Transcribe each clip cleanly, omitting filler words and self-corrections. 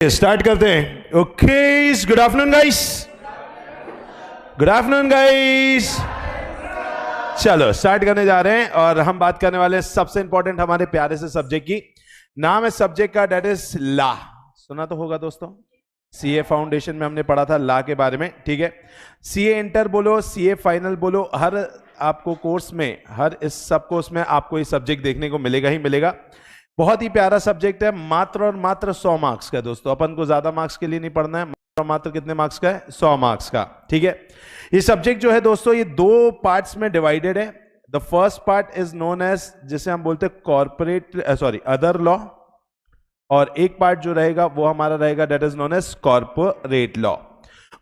Start करते हैं। Okay, good afternoon guys. Good afternoon guys. चलो स्टार्ट करने जा रहे हैं और हम बात करने वाले हैं सबसे इंपॉर्टेंट हमारे प्यारे से सब्जेक्ट की। नाम है सब्जेक्ट का, डेट इज लॉ। सुना तो होगा दोस्तों, सीए फाउंडेशन में हमने पढ़ा था लॉ के बारे में। ठीक है, सीए इंटर बोलो, सीए फाइनल बोलो, हर आपको कोर्स में, हर इस सब कोर्स में आपको ये सब्जेक्ट देखने को मिलेगा ही मिलेगा। बहुत ही प्यारा सब्जेक्ट है, मात्र और मात्र 100 मार्क्स का। दोस्तों अपन को ज्यादा मार्क्स के लिए नहीं पढ़ना है, मात्र और मात्र कितने मार्क्स का है? 100 मार्क्स का। ठीक है, ये सब्जेक्ट जो है दोस्तों ये दो पार्ट्स में डिवाइडेड है। The first part is known as, जिसे हम बोलते हैं कॉर्पोरेट अदर लॉ, और एक पार्ट जो रहेगा वो हमारा रहेगा that is known as corporate law.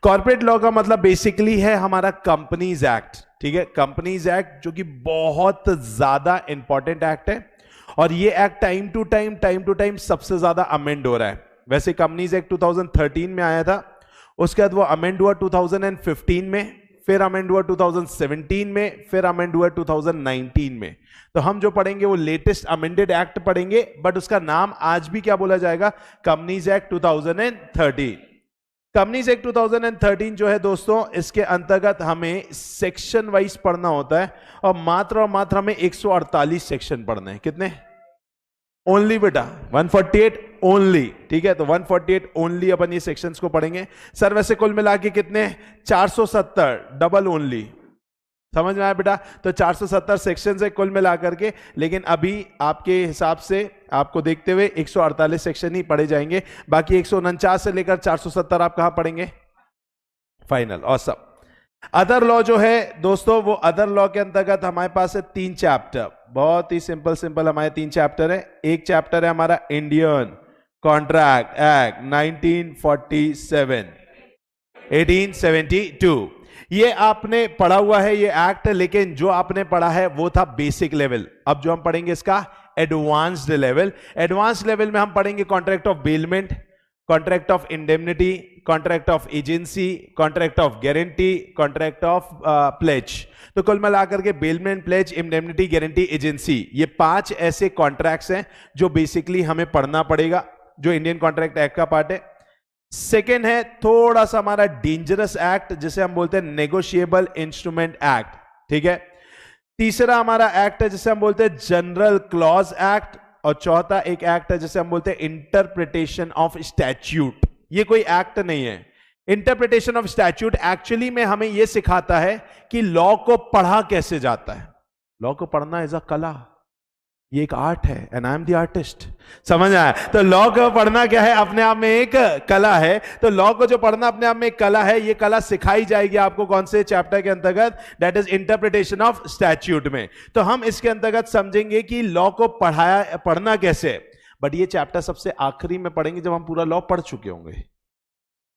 Corporate law का मतलब बेसिकली है हमारा कंपनीज एक्ट। ठीक है, कंपनीज एक्ट जो कि बहुत ज्यादा इंपॉर्टेंट एक्ट है और ये एक्ट टाइम टू टाइम सबसे ज्यादा अमेंड हो रहा है। वैसे कंपनीज एक्ट 2013 में आया था, उसके बाद वो अमेंड हुआ 2015 में, फिर अमेंड हुआ 2017 में, फिर अमेंड हुआ 2019 में। तो हम जो पढ़ेंगे वो लेटेस्ट अमेंडेड एक्ट पढ़ेंगे, बट उसका नाम आज भी क्या बोला जाएगा? Companies act 2013। कंपनीज एक्ट 2013 जो है दोस्तों, इसके अंतर्गत हमें सेक्शन वाइज पढ़ना होता है और मात्र हमें 148 सेक्शन पढ़ने हैं। कितने? ओनली बेटा 148 ओनली। ठीक है, तो 148 ओनली अपन ये सेक्शंस को पढ़ेंगे। सर वैसे कुल मिला के कितने? 470 डबल ओनली। समझ में आया बेटा? तो 470 सेक्शंस है कुल मिला करके, लेकिन अभी आपके हिसाब से आपको देखते हुए 148 सेक्शन ही पढ़े जाएंगे, बाकी 149 से लेकर 470 आप कहां पढ़ेंगे? फाइनल। और सब अदर लॉ जो है दोस्तों, वो अदर लॉ के अंतर्गत हमारे पास है 3 चैप्टर। बहुत ही सिंपल हमारे 3 चैप्टर है। एक चैप्टर है हमारा इंडियन कॉन्ट्रैक्ट एक्ट 1947, 1872। ये आपने पढ़ा हुआ है ये एक्ट, लेकिन जो आपने पढ़ा है वो था बेसिक लेवल। अब जो हम पढ़ेंगे इसका एडवांस्ड लेवल। एडवांस्ड लेवल में हम पढ़ेंगे contract of bailment, contract of indemnity, contract of agency, contract of guarantee, contract of pledge. तो कुल मिलाकर के bailment, pledge, indemnity, guarantee, agency, ये 5 ऐसे कॉन्ट्रैक्ट्स हैं जो बेसिकली हमें पढ़ना पड़ेगा, जो इंडियन कॉन्ट्रैक्ट एक्ट का पार्ट है। सेकेंड है थोड़ा सा हमारा डेंजरस एक्ट, जिसे हम बोलते हैं नेगोशिएबल इंस्ट्रूमेंट एक्ट। ठीक है, तीसरा हमारा एक्ट है जिसे हम बोलते हैं जनरल क्लॉज एक्ट, और चौथा एक एक्ट है जिसे हम बोलते हैं इंटरप्रिटेशन ऑफ स्टैट्यूट। ये कोई एक्ट नहीं है। इंटरप्रिटेशन ऑफ स्टैट्यूट एक्चुअली में हमें यह सिखाता है कि लॉ को पढ़ा कैसे जाता है। लॉ को पढ़ना इज अ कला, ये एक आर्ट है, and I am the artist. समझ आया? तो लॉ को पढ़ना क्या है? अपने आप में एक कला है। तो लॉ को जो पढ़ना अपने आप में एक कला है, ये कला सिखाई जाएगी आपको कौन से चैप्टर के अंतर्गत? That is interpretation of statute में। तो हम इसके अंतर्गत समझेंगे कि लॉ को पढ़ना कैसे, बट ये चैप्टर सबसे आखिरी में पढ़ेंगे जब हम पूरा लॉ पढ़ चुके होंगे।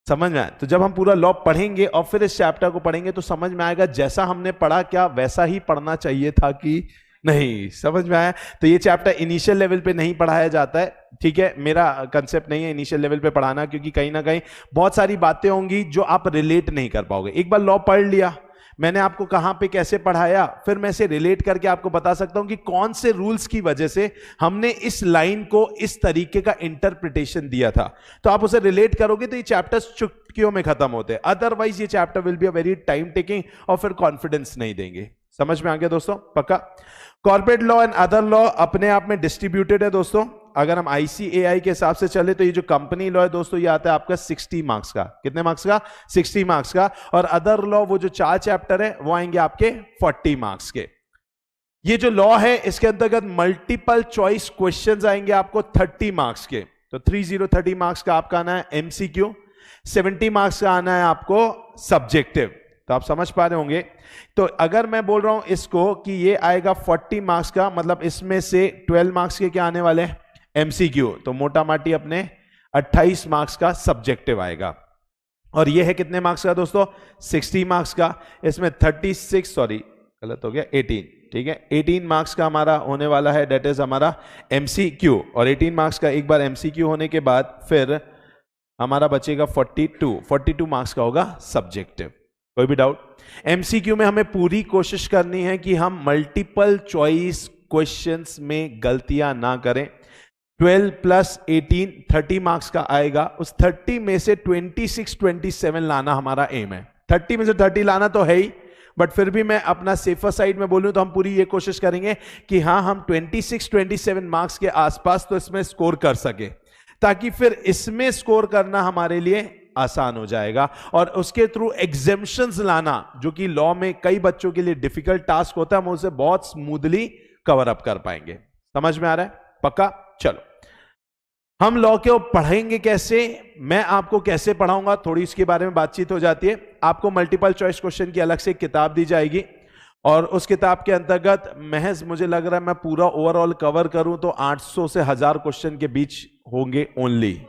समझ में आया? तो जब हम पूरा लॉ पढ़ेंगे और फिर इस चैप्टर को पढ़ेंगे तो समझ में आएगा जैसा हमने पढ़ा क्या वैसा ही पढ़ना चाहिए था कि नहीं। समझ में आया? तो ये चैप्टर इनिशियल लेवल पे नहीं पढ़ाया जाता है। ठीक है, मेरा कंसेप्ट नहीं है इनिशियल लेवल पे पढ़ाना, क्योंकि कहीं ना कहीं बहुत सारी बातें होंगी जो आप रिलेट नहीं कर पाओगे। एक बार लॉ पढ़ लिया, मैंने आपको कहां पे कैसे पढ़ाया, फिर मैं इसे रिलेट करके आपको बता सकता हूं कि कौन से रूल्स की वजह से हमने इस लाइन को इस तरीके का इंटरप्रिटेशन दिया था। तो आप उसे रिलेट करोगे तो ये चैप्टर्स चुटकियों में खत्म होते हैं। अदरवाइज ये chapter will be a very time taking और फिर कॉन्फिडेंस नहीं देंगे। समझ में आ गया दोस्तों? पक्का? Corporate law and other law अपने आप में डिस्ट्रीब्यूटेड है दोस्तों। अगर हम ICAI के हिसाब से चले तो ये जो कंपनी लॉ है दोस्तों, ये आता है आपका 60 मार्क्स का। कितने मार्क्स का? 60 मार्क्स का। और अदर लॉ वो जो 4 चैप्टर है वो आएंगे आपके 40 मार्क्स के। ये जो लॉ है इसके अंतर्गत मल्टीपल चॉइस क्वेश्चंस आएंगे आपको 30 मार्क्स के। तो 30 मार्क्स का आपका आना है MCQ, 70 मार्क्स का आना है आपको सब्जेक्टिव। तो आप समझ पा रहे होंगे। तो अगर मैं बोल रहा हूं इसको कि ये आएगा 40 मार्क्स का, मतलब इसमें से 12 मार्क्स के क्या आने वाले हैं? MCQ। तो मोटा माटी अपने 28 मार्क्स का सब्जेक्टिव आएगा। और ये है कितने मार्क्स का दोस्तों? 60 मार्क्स का। इसमें 36 सॉरी गलत हो गया 18। ठीक है, 18 मार्क्स का हमारा होने वाला है, डेट इज हमारा MCQ। और 18 मार्क्स का एक बार MCQ होने के बाद फिर हमारा बचेगा 42 मार्क्स का होगा सब्जेक्टिव। कोई भी डाउट? MCQ में हमें पूरी कोशिश करनी है कि हम मल्टीपल चॉइस क्वेश्चंस में गलतियां ना करें। 12 प्लस 18 30 मार्क्स का आएगा। उस 30 में से 26 27 लाना हमारा एम है। 30 में से 30 लाना तो है ही, बट फिर भी मैं अपना सेफर साइड में बोलूं तो हम पूरी ये कोशिश करेंगे कि हां हम 26 27 मार्क्स के आसपास तो इसमें स्कोर कर सके, ताकि फिर इसमें स्कोर करना हमारे लिए आसान हो जाएगा। और उसके थ्रू एग्जेम्पशंस लाना, जो कि लॉ में कई बच्चों के लिए डिफिकल्ट टास्क होता है, हम उसे बहुत स्मूथली कवर अप कर पाएंगे। समझ में आ रहा है? पक्का? चलो, हम लॉ को पढ़ेंगे कैसे, मैं आपको कैसे पढ़ाऊंगा, थोड़ी इसके बारे में बातचीत हो जाती है। आपको मल्टीपल चॉइस क्वेश्चन की अलग से किताब दी जाएगी, और उस किताब के अंतर्गत महज मुझे लग रहा है मैं पूरा ओवरऑल कवर करूं तो 800 से 1000 क्वेश्चन के बीच होंगे ओनली।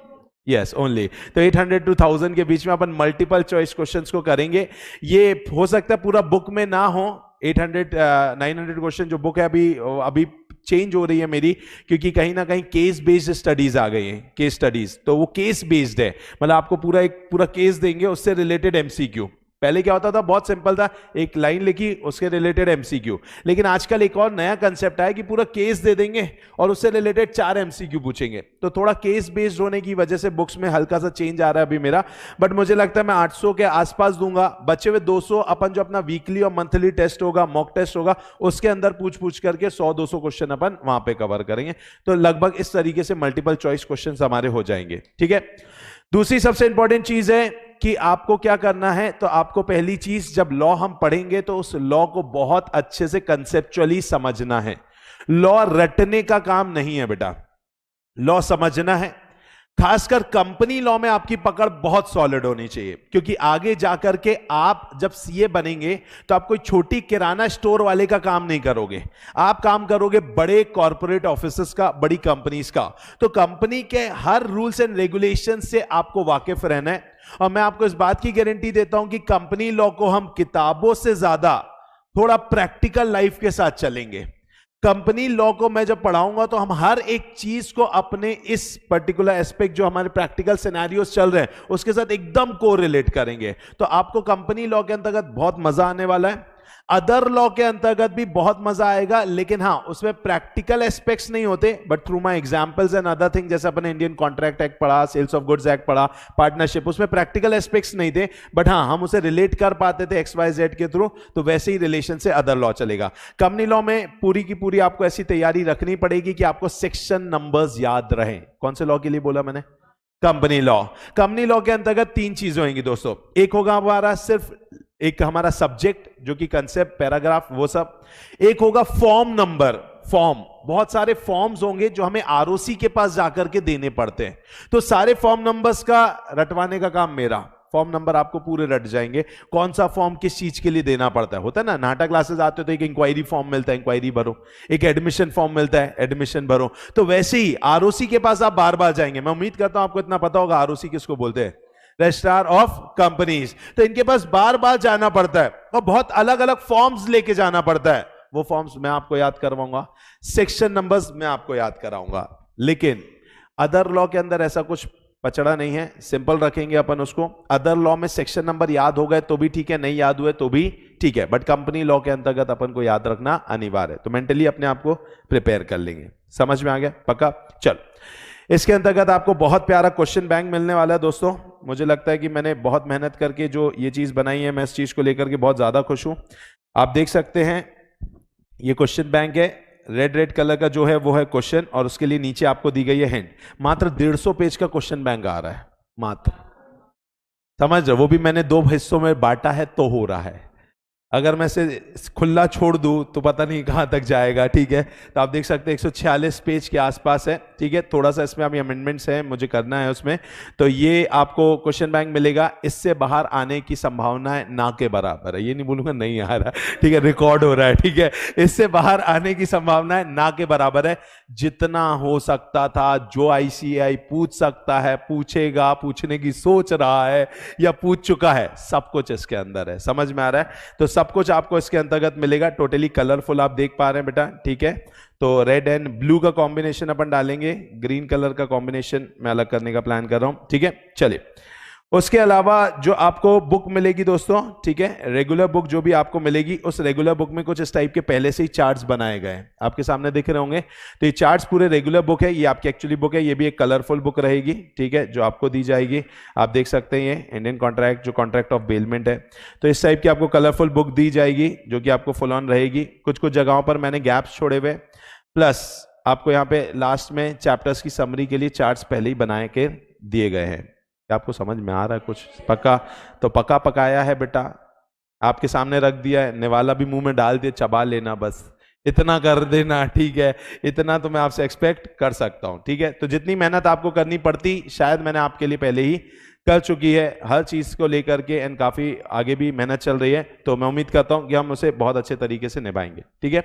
Yes, only. तो 800 to 1000 के बीच में अपन मल्टीपल चॉइस क्वेश्चंस को करेंगे। ये हो सकता है पूरा बुक में ना हो, 900 क्वेश्चन जो बुक है अभी चेंज हो रही है मेरी, क्योंकि कहीं ना कहीं केस बेस्ड स्टडीज आ गई हैं, केस स्टडीज, तो वो केस बेस्ड है, मतलब आपको पूरा केस देंगे, उससे रिलेटेड एमसीक्यू। पहले क्या होता था, बहुत सिंपल था, एक लाइन लिखी उसके रिलेटेड एमसीक्यू, लेकिन आजकल एक और नया कंसेप्ट आया कि पूरा केस दे देंगे और उससे रिलेटेड 4 एमसीक्यू पूछेंगे। तो थोड़ा केस बेस्ड होने की वजह से बुक्स में हल्का सा चेंज आ रहा है अभी मेरा, बट मुझे लगता है मैं 800 के आसपास दूंगा। बचे हुए 200 अपन जो अपना वीकली और मंथली टेस्ट होगा, मॉक टेस्ट होगा, उसके अंदर पूछ करके 100-200 क्वेश्चन अपन वहां पे कवर करेंगे। तो लगभग इस तरीके से मल्टीपल चॉइस क्वेश्चन हमारे हो जाएंगे। ठीक है, दूसरी सबसे इंपॉर्टेंट चीज है कि आपको क्या करना है। तो आपको पहली चीज, जब लॉ हम पढ़ेंगे तो उस लॉ को बहुत अच्छे से कंसेप्चुअली समझना है। लॉ रटने का काम नहीं है बेटा, लॉ समझना है। खासकर कंपनी लॉ में आपकी पकड़ बहुत सॉलिड होनी चाहिए, क्योंकि आगे जाकर के आप जब सीए बनेंगे तो आप कोई छोटी किराना स्टोर वाले का काम नहीं करोगे, आप काम करोगे बड़े कॉर्पोरेट ऑफिसेस का, बड़ी कंपनीज का। तो कंपनी के हर रूल्स एंड रेगुलेशन से आपको वाकिफ रहना है। और मैं आपको इस बात की गारंटी देता हूं कि कंपनी लॉ को हम किताबों से ज्यादा थोड़ा प्रैक्टिकल लाइफ के साथ चलेंगे। कंपनी लॉ को मैं जब पढ़ाऊंगा तो हम हर एक चीज को अपने इस पर्टिकुलर एस्पेक्ट, जो हमारे प्रैक्टिकल सिनेरियोस चल रहे हैं, उसके साथ एकदम कोरिलेट करेंगे। तो आपको कंपनी लॉ के अंतर्गत बहुत मजा आने वाला है। अदर लॉ के अंतर्गत भी बहुत मजा आएगा, लेकिन हां उसमें प्रैक्टिकल एस्पेक्ट्स नहीं होते, but through my examples and other thing, जैसे अपन इंडियन कॉन्ट्रैक्ट एक्ट पढ़ा, सेल्स ऑफ गुड्स एक्ट पढ़ा, पार्टनरशिप, उसमें प्रैक्टिकल एस्पेक्ट्स नहीं थे, बट हां हम उसे रिलेट कर पाते थे XYZ के थ्रू। तो वैसे ही रिलेशन से अदर लॉ चलेगा। कंपनी लॉ में पूरी की पूरी आपको ऐसी तैयारी रखनी पड़ेगी कि आपको सेक्शन नंबर्स याद रहे। कौन से लॉ के लिए बोला मैंने? Company law. कंपनी लॉ के अंतर्गत 3 चीजें होंगी दोस्तों। एक होगा हमारा सिर्फ एक हमारा सब्जेक्ट, जो कि कंसेप्ट, पैराग्राफ, वो सब। एक होगा फॉर्म नंबर, फॉर्म, बहुत सारे फॉर्म्स होंगे जो हमें आरओसी के पास जाकर के देने पड़ते हैं। तो सारे फॉर्म नंबर्स का रटवाने का काम मेरा। फॉर्म नंबर आपको पूरे रट जाएंगे, कौन सा फॉर्म किस चीज के लिए देना पड़ता है। होता है ना, नाटा क्लासेस आते हो तो एक इंक्वायरी फॉर्म मिलता है, इंक्वायरी भरो, एक एडमिशन फॉर्म मिलता है, एडमिशन भरो। तो वैसे ही आरओसी के पास आप बार बार जाएंगे। मैं उम्मीद करता हूं आपको इतना पता होगा आरओसी किसको बोलते हैं, रजिस्ट्रार ऑफ कंपनीज। तो इनके पास बार बार जाना पड़ता है और बहुत अलग अलग फॉर्म्स लेके जाना पड़ता है। वो फॉर्म्स मैं आपको याद करवाऊंगा, सेक्शन नंबर्स मैं आपको याद कराऊंगा। लेकिन अदर लॉ के अंदर ऐसा कुछ पचड़ा नहीं है, सिंपल रखेंगे अपन उसको। अदर लॉ में सेक्शन नंबर याद हो गए तो भी ठीक है, नहीं याद हुए तो भी ठीक है, बट कंपनी लॉ के अंतर्गत अपन को याद रखना अनिवार्य है। तो मेंटली अपने आप को प्रिपेयर कर लेंगे। समझ में आ गया? पक्का? चल, इसके अंतर्गत आपको बहुत प्यारा क्वेश्चन बैंक मिलने वाला है दोस्तों। मुझे लगता है कि मैंने बहुत मेहनत करके जो ये चीज बनाई है, मैं इस चीज को लेकर के बहुत ज्यादा खुश हूं। आप देख सकते हैं ये क्वेश्चन बैंक है, रेड कलर का जो है वो है क्वेश्चन, और उसके लिए नीचे आपको दी गई है हिंट। मात्र 150 पेज का क्वेश्चन बैंक आ रहा है, मात्र। समझ रहे? वो भी मैंने 2 हिस्सों में बांटा है तो हो रहा है। अगर मैं इसे खुला छोड़ दूं तो पता नहीं कहां तक जाएगा। ठीक है, तो आप देख सकते हैं 146 पेज के आसपास है। ठीक है, थोड़ा सा इसमें अभी अमेंडमेंट्स है, मुझे करना है उसमें। तो ये आपको क्वेश्चन बैंक मिलेगा, इससे बाहर आने की संभावना है ना के बराबर है। ये नहीं बोलूंगा नहीं आ रहा, ठीक है, रिकॉर्ड हो रहा है। ठीक है, इससे बाहर आने की संभावना है ना के बराबर है। जितना हो सकता था, जो ICAI पूछ सकता है, पूछेगा, पूछने की सोच रहा है या पूछ चुका है, सब कुछ इसके अंदर है। समझ में आ रहा है? तो सब कुछ आपको इसके अंतर्गत मिलेगा। टोटली कलरफुल आप देख पा रहे हैं बेटा। ठीक है, तो रेड एंड ब्लू का कॉम्बिनेशन अपन डालेंगे, ग्रीन कलर का कॉम्बिनेशन मैं अलग करने का प्लान कर रहा हूं। ठीक है, चलिए उसके अलावा जो आपको बुक मिलेगी दोस्तों, ठीक है, रेगुलर बुक जो भी आपको मिलेगी, उस रेगुलर बुक में कुछ इस टाइप के पहले से ही चार्ट्स बनाए गए हैं, आपके सामने दिख रहे होंगे। तो ये चार्ट्स पूरे रेगुलर बुक है, ये आपकी एक्चुअली बुक है, ये भी एक कलरफुल बुक रहेगी, ठीक है, जो आपको दी जाएगी। आप देख सकते हैं ये इंडियन कॉन्ट्रैक्ट, जो कॉन्ट्रैक्ट ऑफ बेलमेंट है, तो इस टाइप की आपको कलरफुल बुक दी जाएगी जो कि आपको फुल ऑन रहेगी। कुछ कुछ जगहों पर मैंने गैप्स छोड़े हुए, प्लस आपको यहाँ पे लास्ट में चैप्टर्स की समरी के लिए चार्ट्स पहले ही बनाए के दिए गए हैं। क्या आपको समझ में आ रहा है कुछ? पक्का? तो पक्का पकाया है बेटा, आपके सामने रख दिया है, निवाला भी मुंह में डाल दिया, चबा लेना, बस इतना कर देना, ठीक है, इतना तो मैं आपसे एक्सपेक्ट कर सकता हूं, ठीक है। तो जितनी मेहनत आपको करनी पड़ती शायद मैंने आपके लिए पहले ही कर चुकी है, हर चीज को लेकर के, एंड काफी आगे भी मेहनत चल रही है, तो मैं उम्मीद करता हूं कि हम उसे बहुत अच्छे तरीके से निभाएंगे, ठीक है।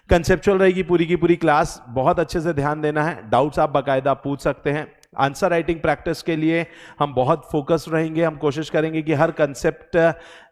कंसेप्चुअल रहेगी पूरी की पूरी क्लास, बहुत अच्छे से ध्यान देना है, डाउट्स आप बाकायदा पूछ सकते हैं। आंसर राइटिंग प्रैक्टिस के लिए हम बहुत फोकस रहेंगे, हम कोशिश करेंगे कि हर कंसेप्ट,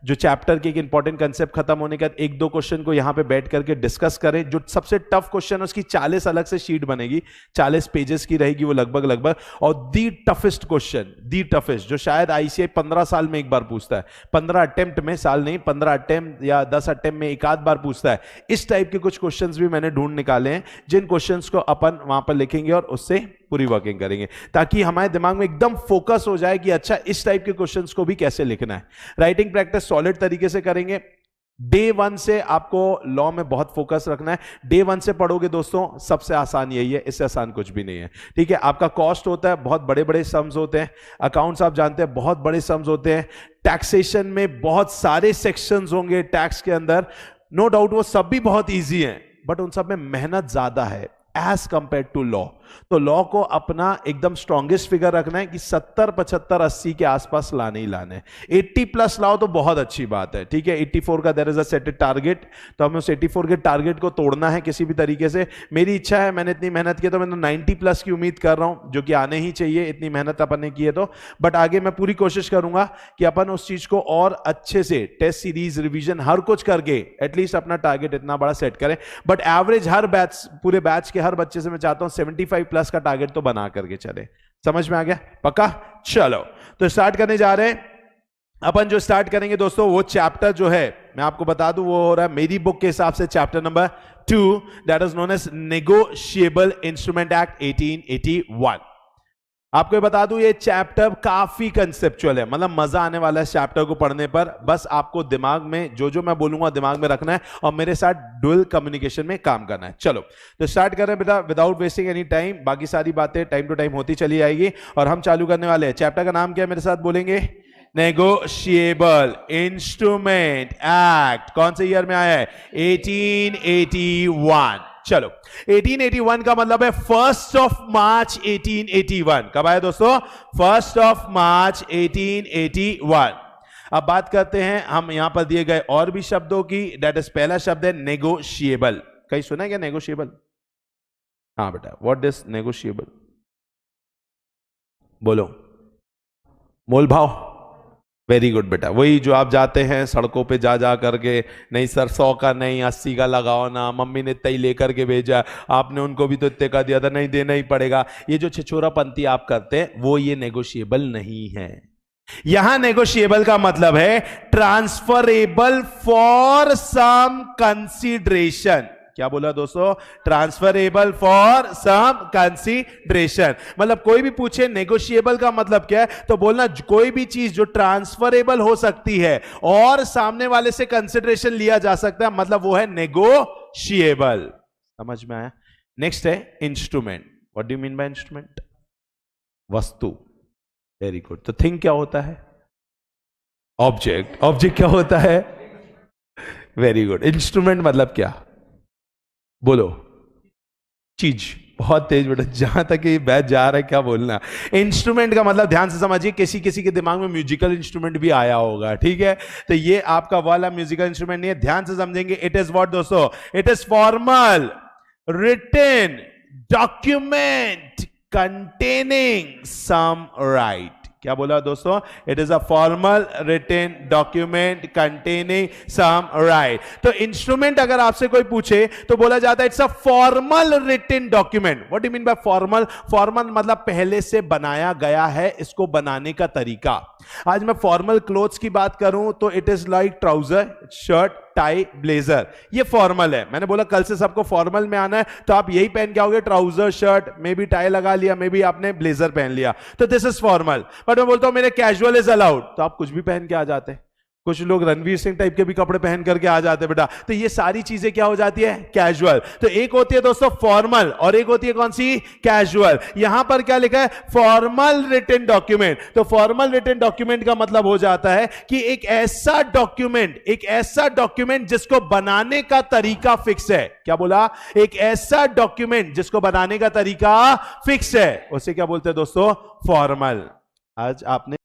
जो चैप्टर के एक इंपॉर्टेंट कंसेप्ट खत्म होने के बाद एक दो क्वेश्चन को यहां पे बैठ करके डिस्कस करें। जो सबसे टफ क्वेश्चन है उसकी 40 अलग से शीट बनेगी, 40 पेजेस की रहेगी वो लगभग, और दी टफेस्ट क्वेश्चन, दी टफेस्ट, जो शायद आईसीआई 15 साल में एक बार पूछता है, 15 अटेम्प्ट में, साल नहीं, 15 अटेम्प्ट या 10 अटेम्प्ट में एक आध बार पूछता है। इस टाइप के कुछ क्वेश्चंस भी मैंने ढूंढ निकाले हैं, जिन क्वेश्चंस को अपन वहां पर लिखेंगे और उससे पूरी वर्किंग करेंगे, ताकि हमारे दिमाग में एकदम फोकस हो जाए कि अच्छा इस टाइप के क्वेश्चंस को भी कैसे लिखना है। राइटिंग प्रैक्टिस सॉलिड तरीके से करेंगे। डे 1 से आपको लॉ में बहुत फोकस रखना है। डे 1 से पढ़ोगे दोस्तों, सबसे आसान यही है, इससे आसान कुछ भी नहीं है, ठीक है। आपका कॉस्ट होता है, बहुत बड़े बड़े सम्स होते हैं, अकाउंट्स आप जानते हैं बहुत बड़े सम्स होते हैं, टैक्सेशन में बहुत सारे सेक्शंस होंगे टैक्स के अंदर, नो डाउट वो सब भी बहुत ईजी हैं, बट उन सब में मेहनत ज्यादा है एज कंपेयर टू लॉ। तो लॉ को अपना एकदम स्ट्रॉन्गेस्ट फिगर रखना है कि 70, 75, 80 के आसपास लाने ही लाने। 80 प्लस लाओ तो बहुत अच्छी बात है, ठीक है। 84 का there is a set target, तो हमें उस 84 के टारगेट को तोड़ना है किसी भी तरीके से। मेरी इच्छा है, मैंने इतनी मेहनत की तो मैं 90 प्लस की उम्मीद कर रहा हूं, जो कि आने ही चाहिए, इतनी मेहनत अपन ने की है तो। बट आगे मैं पूरी कोशिश करूंगा कि अपन उस चीज को और अच्छे से टेस्ट सीरीज, रिविजन, हर कुछ करके एटलीस्ट अपना टारगेट इतना बड़ा सेट करें। बट एवरेज हर बैच, पूरे बैच के हर बच्चे से मैं चाहता हूं 75 प्लस का टारगेट तो बना करके चले। समझ में आ गया? पक्का? चलो तो स्टार्ट करने जा रहे हैं। अपन जो स्टार्ट करेंगे दोस्तों, वो चैप्टर जो है मैं आपको बता दूं, वो हो रहा है मेरी बुक के हिसाब से chapter number 2, that is known as negotiable instrument act 1881। आपको बता दूं ये चैप्टर काफी कंसेप्चुअल है, मतलब मजा आने वाला है चैप्टर को पढ़ने पर। बस आपको दिमाग में जो जो मैं बोलूंगा दिमाग में रखना है और मेरे साथ डुअल कम्युनिकेशन में काम करना है। चलो तो स्टार्ट करें बेटा, विदाउट वेस्टिंग एनी टाइम। बाकी सारी बातें टाइम टू टाइम होती चली आएगी और हम चालू करने वाले हैं। चैप्टर का नाम क्या है, मेरे साथ बोलेंगे? Negotiable instrument act. कौन से ईयर में आया है? 1881। चलो 1881 का मतलब है 1 मार्च 1881। कब आया दोस्तों? 1 मार्च 1881। अब बात करते हैं हम यहां पर दिए गए और भी शब्दों की। दैट इज पहला शब्द है नेगोशिएबल। कहीं सुना है क्या नेगोशिएबल? हाँ बेटा, व्हाट इज नेगोशिएबल? बोलो। मोल भाव। वेरी गुड बेटा, वही जो आप जाते हैं सड़कों पे जा जा करके, नहीं सर 100 का नहीं 80 का लगाओ ना, मम्मी ने इतना ही लेकर के भेजा, आपने उनको भी तो इतने का दिया था, नहीं देना ही पड़ेगा। ये जो छिछोरापंती आप करते हैं वो ये नेगोशिएबल नहीं है। यहां नेगोशिएबल का मतलब है ट्रांसफरेबल फॉर सम कंसीडरेशन। क्या बोला दोस्तों? Transferable for some consideration. मतलब कोई भी पूछे नेगोशिएबल का मतलब क्या है, तो बोलना कोई भी चीज जो ट्रांसफरेबल हो सकती है और सामने वाले से कंसीडरेशन लिया जा सकता है, मतलब वो है नेगोशिएबल। समझ में आया? नेक्स्ट है instrument. What do you mean by instrument? वस्तु। Very good. तो थिंग क्या होता है? ऑब्जेक्ट। ऑब्जेक्ट क्या होता है? Very good. इंस्ट्रूमेंट मतलब क्या? बोलो। चीज। बहुत तेज बेटा, जहां तक ये बैच जा रहा है क्या बोलना। इंस्ट्रूमेंट का मतलब ध्यान से समझिए, किसी किसी के दिमाग में म्यूजिकल इंस्ट्रूमेंट भी आया होगा, ठीक है। तो ये आपका वाला म्यूजिकल इंस्ट्रूमेंट नहीं है, ध्यान से समझेंगे। इट इज व्हाट दोस्तों? It is formal written document containing some right. क्या बोला दोस्तों? It is a formal written document containing some right. तो इंस्ट्रूमेंट अगर आपसे कोई पूछे तो बोला जाता है it's a formal written document. What do you mean by formal? Formal मतलब पहले से बनाया गया है, इसको बनाने का तरीका। आज मैं फॉर्मल क्लोथ्स की बात करूं तो it is like trouser, shirt, tie, blazer, ये फॉर्मल है। मैंने बोला कल से सबको फॉर्मल में आना है तो आप यही पहन के आओगे, ट्राउजर, शर्ट, मे भी टाई लगा लिया, मे भी आपने ब्लेजर पहन लिया, तो दिस इज फॉर्मल। बट मैं बोलता हूं मेरे कैजुअल इज अलाउड, तो आप कुछ भी पहन के आ जाते हैं। कुछ लोग रणवीर सिंह टाइप के भी कपड़े पहन करके आ जाते हैं बेटा। तो ये सारी चीजें क्या हो जाती है? कैजुअल। तो एक होती है दोस्तों फॉर्मल और एक होती है कौन सी? कैजुअल। यहां पर क्या लिखा है? Formal written document. तो फॉर्मल रिटन डॉक्यूमेंट का मतलब हो जाता है कि एक ऐसा डॉक्यूमेंट जिसको बनाने का तरीका फिक्स है। क्या बोला? एक ऐसा डॉक्यूमेंट जिसको बनाने का तरीका फिक्स है, उसे क्या बोलते हैं दोस्तों? फॉर्मल। आज आपने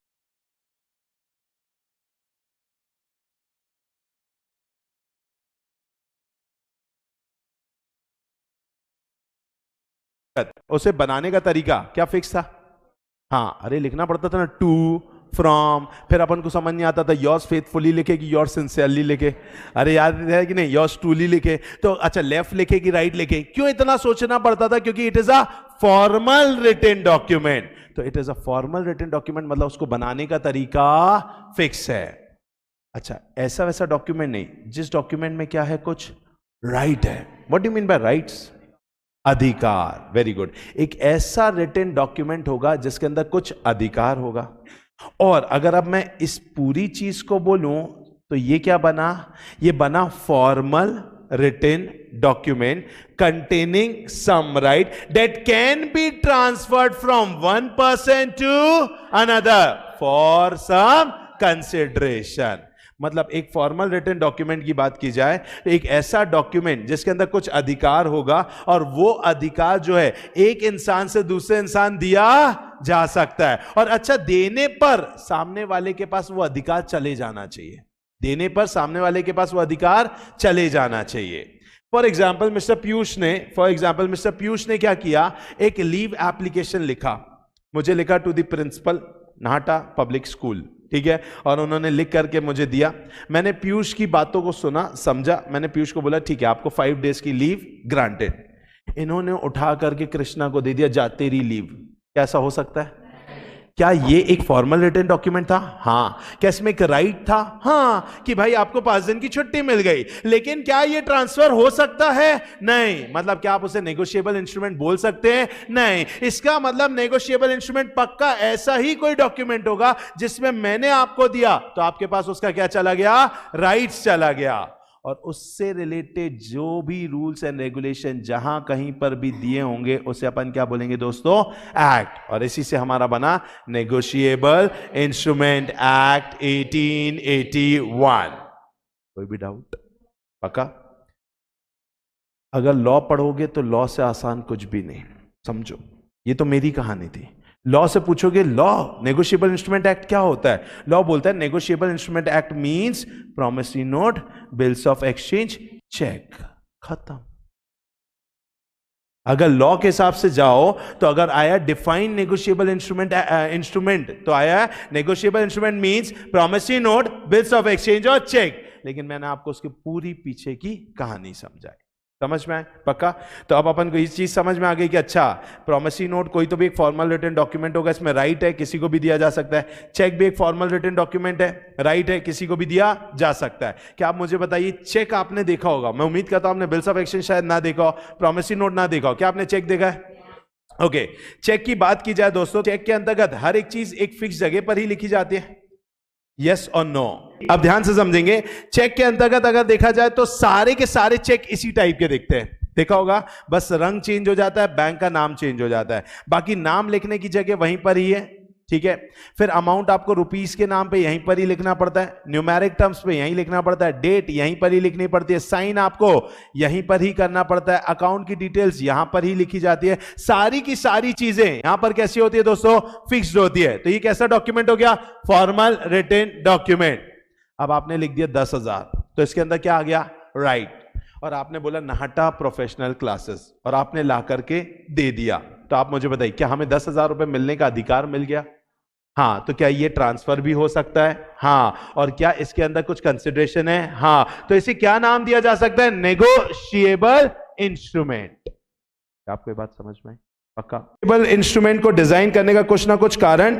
उसे बनाने का तरीका क्या फिक्स था? हाँ, अरे लिखना पड़ता था ना, टू, फ्रॉम, फिर अपन को समझ नहीं आता था योर्स फेथफुली लिखे कि योर्स सिंसियरली लिखे। अरे याद है कि नहीं? योर्स ट्रूली लिखे। तो अच्छा लेफ्ट लिखे कि राइट लिखे? क्यों इतना सोचना पड़ता था? क्योंकि it is a formal written document. तो it is a formal written document मतलब उसको बनाने का तरीका फिक्स है। अच्छा, ऐसा वैसा डॉक्यूमेंट नहीं, जिस डॉक्यूमेंट में क्या है? कुछ राइट है। What do you mean by rights? अधिकार। Very good. एक ऐसा रिटन डॉक्यूमेंट होगा जिसके अंदर कुछ अधिकार होगा। और अगर अब मैं इस पूरी चीज को बोलूं तो ये क्या बना? ये बना formal written document containing some right that can be transferred from one person to another for some consideration। मतलब एक फॉर्मल रिटन डॉक्यूमेंट की बात की जाए तो एक ऐसा डॉक्यूमेंट जिसके अंदर कुछ अधिकार होगा और वो अधिकार जो है एक इंसान से दूसरे इंसान दिया जा सकता है। और अच्छा, देने पर सामने वाले के पास वो अधिकार चले जाना चाहिए। देने पर सामने वाले के पास वो अधिकार चले जाना चाहिए। फॉर एग्जाम्पल मिस्टर पीयूष ने क्या किया? एक लीव एप्लीकेशन लिखा। मुझे लिखा to the principal Nahata public school, ठीक है, और उन्होंने लिख करके मुझे दिया। मैंने पीयूष की बातों को सुना, समझा। मैंने पीयूष को बोला ठीक है आपको 5 डेज की लीव ग्रांटेड। इन्होंने उठा करके कृष्णा को दे दिया, जा तेरी लीव। कैसा हो सकता है? क्या ये एक फॉर्मल रिटन डॉक्यूमेंट था? हाँ। क्या इसमें एक राइट था? हाँ, कि भाई आपको 5 दिन की छुट्टी मिल गई। लेकिन क्या ये ट्रांसफर हो सकता है? नहीं। मतलब क्या आप उसे नेगोशिएबल इंस्ट्रूमेंट बोल सकते हैं? नहीं। इसका मतलब नेगोशिएबल इंस्ट्रूमेंट पक्का ऐसा ही कोई डॉक्यूमेंट होगा जिसमें मैंने आपको दिया तो आपके पास उसका क्या चला गया? राइट्स चला गया। और उससे रिलेटेड जो भी रूल्स एंड रेगुलेशन जहां कहीं पर भी दिए होंगे उसे अपन क्या बोलेंगे दोस्तों? एक्ट। और इसी से हमारा बना नेगोशिएबल इंस्ट्रूमेंट एक्ट 1881। कोई भी डाउट? पक्का? अगर लॉ पढ़ोगे तो लॉ से आसान कुछ भी नहीं, समझो। ये तो मेरी कहानी थी। लॉ से पूछोगे लॉ नेगोशिएबल इंस्ट्रूमेंट एक्ट क्या होता है? लॉ बोलता है negotiable instrument act means promissory note, bills of exchange, cheque. खत्म। अगर लॉ के हिसाब से जाओ तो अगर आया डिफाइन नेगोशिएबल इंस्ट्रूमेंट तो आया negotiable instrument means promissory note, bills of exchange और चेक। लेकिन मैंने आपको उसके पूरी पीछे की कहानी समझाई। समझ में आए? पक्का? तो अब अपन को इस चीज समझ में आ गई कि अच्छा प्रॉमिसरी नोट कोई तो भी एक फॉर्मल रिटन डॉक्यूमेंट होगा, इसमें राइट है, किसी को भी दिया जा सकता है। चेक भी एक फॉर्मल रिटन डॉक्यूमेंट है, राइट है, किसी को भी दिया जा सकता है। क्या आप मुझे बताइए, चेक आपने देखा होगा, मैं उम्मीद करता हूं आपने बिल्स ऑफ एक्सचेंज शायद ना देखा हो, प्रॉमिसरी नोट ना देखा हो, क्या आपने चेक देखा है? ओके, चेक की बात की जाए दोस्तों, चेक के अंतर्गत हर एक चीज एक फिक्स जगह पर ही लिखी जाती है। यस और नो? अब ध्यान से समझेंगे। चेक के अंतर्गत अगर देखा जाए तो सारे के सारे चेक इसी टाइप के दिखते हैं। देखा होगा, बस रंग चेंज हो जाता है, बैंक का नाम चेंज हो जाता है, बाकी नाम लिखने की जगह वहीं पर ही है। ठीक है, फिर अमाउंट आपको रुपीस के नाम पे यहीं पर ही लिखना पड़ता है, न्यूमेरिक टर्म्स पे यहीं लिखना पड़ता है, डेट यहीं पर ही लिखनी पड़ती है, साइन आपको यहीं पर ही करना पड़ता है, अकाउंट की डिटेल्स यहां पर ही लिखी जाती है। सारी की सारी चीजें यहां पर कैसी होती है दोस्तों? फिक्स्ड होती है। तो ये कैसा डॉक्यूमेंट हो गया? Formal written document. अब आपने लिख दिया 10,000, तो इसके अंदर क्या आ गया? राइट। और आपने बोला नाहटा प्रोफेशनल क्लासेस और आपने ला करके दे दिया। तो आप मुझे बताइए, क्या हमें 10,000 रुपए मिलने का अधिकार मिल गया? हाँ, तो क्या ये ट्रांसफर भी हो सकता है? हाँ। और क्या इसके अंदर कुछ कंसिडरेशन है? हाँ। तो इसे क्या नाम दिया जा सकता है? Negotiable instrument. आपको ये बात समझ में आई? पक्का? नेगोशिएबल इंस्ट्रूमेंट को डिजाइन करने का कुछ ना कुछ कारण,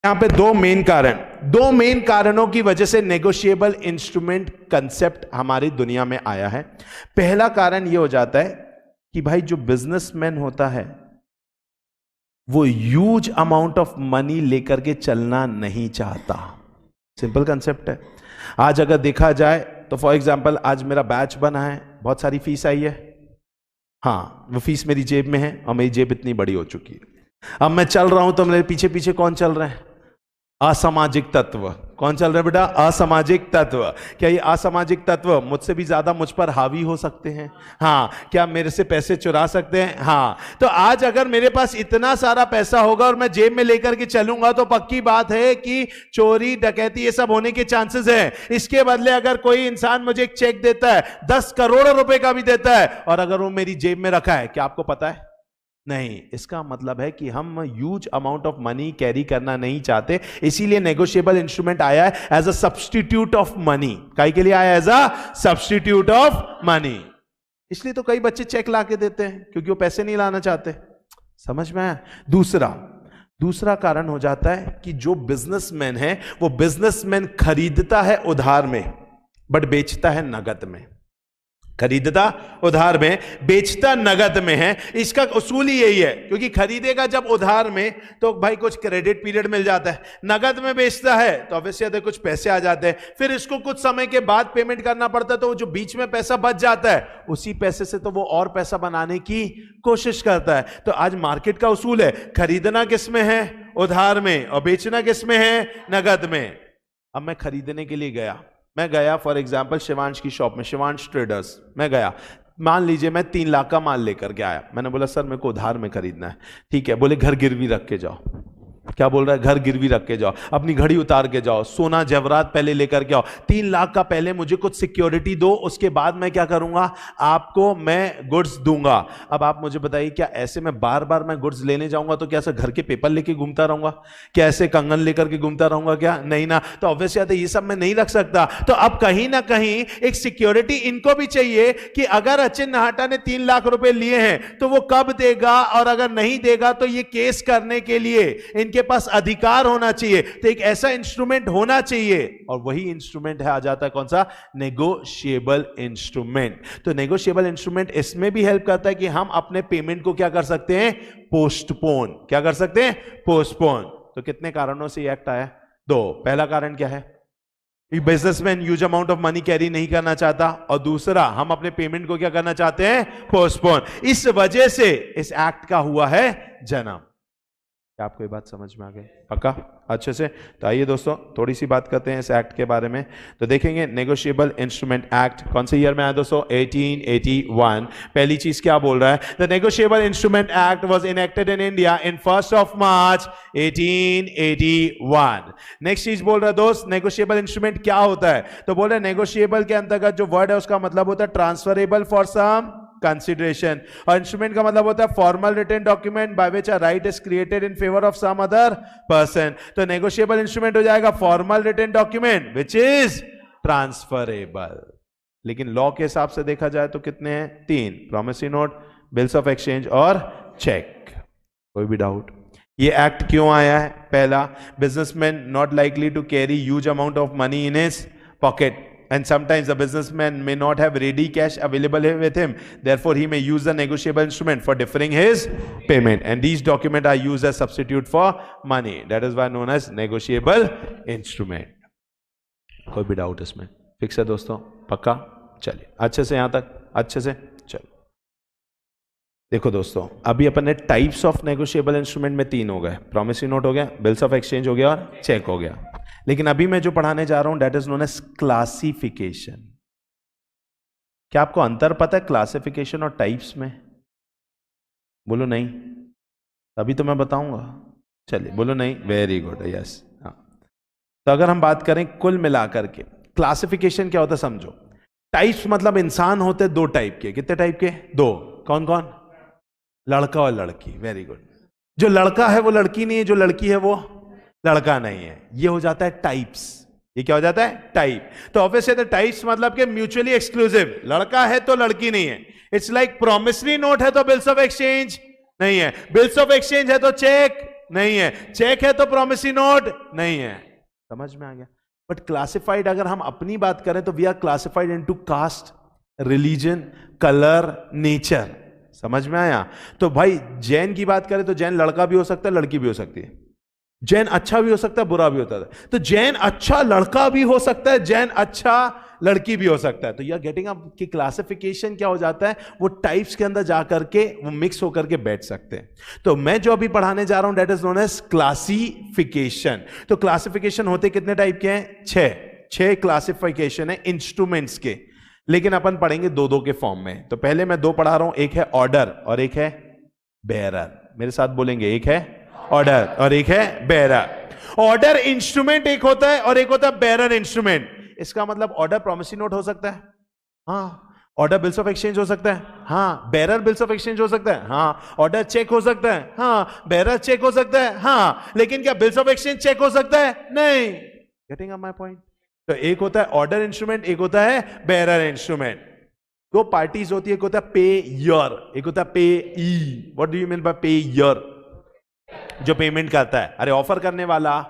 यहां पे दो मेन कारणों की वजह से नेगोशिएबल इंस्ट्रूमेंट कंसेप्ट हमारी दुनिया में आया है। पहला कारण यह हो जाता है कि भाई जो बिजनेसमैन होता है वो ह्यूज अमाउंट ऑफ मनी लेकर के चलना नहीं चाहता। सिंपल कंसेप्ट है। आज अगर देखा जाए तो फॉर एग्जांपल आज मेरा बैच बना है, बहुत सारी फीस आई है, हाँ वो फीस मेरी जेब में है और मेरी जेब इतनी बड़ी हो चुकी है। अब मैं चल रहा हूं तो मेरे पीछे पीछे कौन चल रहे हैं? असामाजिक तत्व। कौन चल रहा है बेटा? असामाजिक तत्व। क्या ये असामाजिक तत्व मुझसे भी ज्यादा मुझ पर हावी हो सकते हैं? हाँ। क्या मेरे से पैसे चुरा सकते हैं? हाँ। तो आज अगर मेरे पास इतना सारा पैसा होगा और मैं जेब में लेकर के चलूंगा तो पक्की बात है कि चोरी डकैती ये सब होने के चांसेस हैं। इसके बदले अगर कोई इंसान मुझे एक चेक देता है 10 करोड़ रुपए का भी देता है और अगर वो मेरी जेब में रखा है, क्या आपको पता है? नहीं। इसका मतलब है कि हम huge amount of money carry करना नहीं चाहते, इसीलिए नेगोशिएबल इंस्ट्रूमेंट आया है as a substitute of money. काहे के लिए आया? As a substitute of money. इसलिए तो कई बच्चे चेक ला के देते हैं क्योंकि वो पैसे नहीं लाना चाहते। समझ में आया? दूसरा कारण हो जाता है कि जो बिजनेसमैन है वो बिजनेसमैन खरीदता है उधार में बट बेचता है नगद में। खरीदता उधार में, बेचता नगद में है। इसका उसूल ही यही है, क्योंकि खरीदेगा जब उधार में तो भाई कुछ क्रेडिट पीरियड मिल जाता है, नगद में बेचता है तो ऑब्वियसली कुछ पैसे आ जाते हैं, फिर इसको कुछ समय के बाद पेमेंट करना पड़ता है, तो वो जो बीच में पैसा बच जाता है उसी पैसे से तो वो और पैसा बनाने की कोशिश करता है। तो आज मार्केट का उसूल है, खरीदना किस में है? उधार में, और बेचना किस में है? नगद में। अब मैं खरीदने के लिए मैं गया फॉर एग्जांपल शिवांश की शॉप में, शिवांश ट्रेडर्स, मैं गया, मान लीजिए मैं 3 लाख का माल लेकर के आया। मैंने बोला सर मेरे को उधार में खरीदना है। ठीक है। बोले घर गिरवी रख के जाओ। क्या बोल रहा है? घर गिरवी रख के जाओ, अपनी घड़ी उतार के जाओ, सोना जेवरात पहले लेकर के आओ, 3 लाख का पहले मुझे कुछ सिक्योरिटी दो, उसके बाद मैं क्या करूंगा, आपको मैं गुड्स दूंगा। अब आप मुझे बताइए, क्या ऐसे में बार बार मैं गुड्स लेने जाऊंगा तो क्या ऐसा घर के पेपर लेके घूमता रहूंगा? क्या ऐसे कंगन लेकर के घूमता रहूंगा? क्या नहीं ना। तो ऑब्वियसली ये सब मैं नहीं रख सकता। तो अब कहीं ना कहीं एक सिक्योरिटी इनको भी चाहिए कि अगर अचिन नाहटा ने 3 लाख रुपए लिए हैं तो वो कब देगा, और अगर नहीं देगा तो ये केस करने के लिए इनके पास अधिकार होना चाहिए। तो एक ऐसा इंस्ट्रूमेंट होना चाहिए, और वही इंस्ट्रूमेंट है आ जाता है कौन सा? Negotiable instrument. तो नेगोशिएबल इंस्ट्रूमेंट इसमें भी हेल्प करता है कि हम अपने पेमेंट को क्या कर सकते हैं? पोस्टपोन। क्या कर सकते हैं? पोस्टपोन। तो कितने कारणों से ये एक्ट आया? 2। पहला कारण क्या है? Businessman huge amount of money carry नहीं करना चाहता, और दूसरा हम अपने पेमेंट को क्या करना चाहते हैं? पोस्टपोन। इस वजह से इस एक्ट का हुआ है जन्म। क्या आपको ये बात समझ में आ गई? पक्का? अच्छे से। तो आइए दोस्तों थोड़ी सी बात करते हैं इस एक्ट के बारे में। तो देखेंगे नेगोशिएबल इंस्ट्रूमेंट एक्ट कौन से ईयर में आया दोस्तों? 1881। पहली चीज क्या बोल रहा है? The negotiable instrument act was enacted in India in 1 March 1881। Next चीज बोल रहा है दोस्त, नेगोशिएबल इंस्ट्रूमेंट क्या होता है? तो बोल रहे हैं नेगोशिएबल के अंतर्गत जो वर्ड है उसका मतलब होता है ट्रांसफरेबल फॉर सम कंसिडरेशन, और इंस्ट्रूमेंट का मतलब होता है formal written document by which a right is created in favour of some other person. तो नेगोशिएबल इंस्ट्रूमेंट हो जाएगा formal written document which is transferable. लेकिन लॉ के हिसाब से देखा जाए तो कितने हैं? 3, promissory note, bills of exchange और चेक। कोई भी डाउट? ये एक्ट क्यों आया है? पहला, businessman not likely to carry huge amount of money in his pocket, and sometimes the businessman may not have ready cash available with him, therefore he may use the negotiable instrument for deferring his payment, and these documents are used as substitute for money. That is why known as negotiable instrument. कोई भी doubt इसमें? Fix है दोस्तों? पक्का? चलिए अच्छे से, यहां तक अच्छे से चलो। देखो दोस्तों, अभी अपन ने टाइप्स ऑफ नेगोशिएबल इंस्ट्रूमेंट में 3 हो गए, प्रॉमिसरी नोट हो गया, बिल्स ऑफ एक्सचेंज हो गया और चेक हो गया। लेकिन अभी मैं जो पढ़ाने जा रहा हूं that is known as classification. क्या आपको अंतर पता है क्लासिफिकेशन और टाइप्स में? बोलो नहीं। अभी तो मैं बताऊंगा। चलिए बोलो नहीं। Very good, yes. हाँ, तो अगर हम बात करें कुल मिलाकर के क्लासिफिकेशन क्या होता है समझो। टाइप्स मतलब इंसान होते 2 टाइप के। कितने टाइप के? 2। कौन कौन? लड़का और लड़की। Very good. जो लड़का है वो लड़की नहीं है, जो लड़की है वो लड़का नहीं है। ये हो जाता है टाइप्स। ये क्या हो जाता है? टाइप। तो ऑब्वियसली द टाइप्स मतलब कि म्यूचुअली एक्सक्लूसिव, लड़का है तो लड़की नहीं है। इट्स लाइक प्रॉमिसरी नोट है तो बिल्स ऑफ एक्सचेंज नहीं है, बिल्स ऑफ एक्सचेंज है तो चेक नहीं है, चेक है तो प्रॉमिसरी नोट नहीं है। समझ में आ गया? बट क्लासिफाइड अगर हम अपनी बात करें तो we are classified into caste, religion, colour, nature. समझ में आया? तो भाई जैन की बात करें तो जैन लड़का भी हो सकता है, लड़की भी हो सकती है। जैन अच्छा भी हो सकता है, बुरा भी होता है। तो जैन अच्छा लड़का भी हो सकता है, जैन अच्छा लड़की भी हो सकता है। तो यू आर गेटिंग अप कि क्लासिफिकेशन क्या हो जाता है, वो टाइप्स के अंदर जाकर के वो मिक्स होकर के बैठ सकते हैं। तो मैं जो अभी पढ़ाने जा रहा हूं that is known as classification. तो क्लासिफिकेशन होते कितने टाइप के हैं? छह क्लासिफिकेशन है इंस्ट्रूमेंट्स के, लेकिन अपन पढ़ेंगे दो दो के फॉर्म में। तो पहले मैं दो पढ़ा रहा हूं, एक है ऑर्डर और एक है बेरर। मेरे साथ बोलेंगे, एक है ऑर्डर और एक है बेरर। ऑर्डर इंस्ट्रूमेंट एक होता है और एक होता है बेरर इंस्ट्रूमेंट। इसका मतलब ऑर्डर प्रॉमिसरी नोट हो सकता है, हाँ। ऑर्डर बिल्स ऑफ एक्सचेंज हो सकता है, हाँ। बेरर बिल्स ऑफ एक्सचेंज हो सकता है, हाँ। ऑर्डर चेक हो सकता है, हाँ। बेरर चेक हो सकता है, हाँ। लेकिन क्या बिल्स ऑफ एक्सचेंज चेक हो सकता है? नहीं। Getting up my point? तो एक होता है ऑर्डर इंस्ट्रूमेंट, एक होता है बेरर इंस्ट्रूमेंट। दो पार्टीज होती है, एक होता है पेयर, एक होता है पेई। What do you mean bye pair? जो पेमेंट करता है। अरे ऑफर करने वाला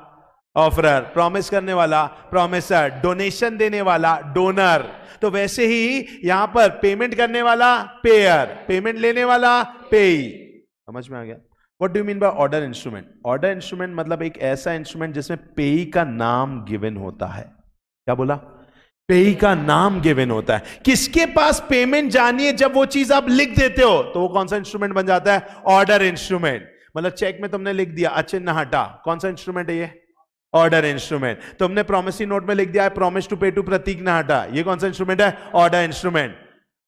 ऑफरर, प्रॉमिस करने वाला प्रॉमिसर, डोनेशन देने वाला डोनर। तो वैसे ही यहां पर पेमेंट करने वाला पेयर, पेमेंट लेने वाला पेई। समझ में आ गया? What do you mean by order instrument? Order instrument मतलब एक ऐसा इंस्ट्रूमेंट जिसमें पेई का नाम गिवन होता है। क्या बोला? पेई का नाम गिवन होता है। किसके पास पेमेंट जानी है जब वो चीज आप लिख देते हो तो वो कौन सा इंस्ट्रूमेंट बन जाता है? Order instrument. मतलब चेक में तुमने लिख दिया अचिन नहाटा, कौन सा इंस्ट्रूमेंट है ये? Order instrument. तुमने प्रॉमिसरी नोट में लिख दिया है प्रॉमिस टू पे टू प्रतीक नहाटा, ये कौन सा इंस्ट्रूमेंट है? Order instrument.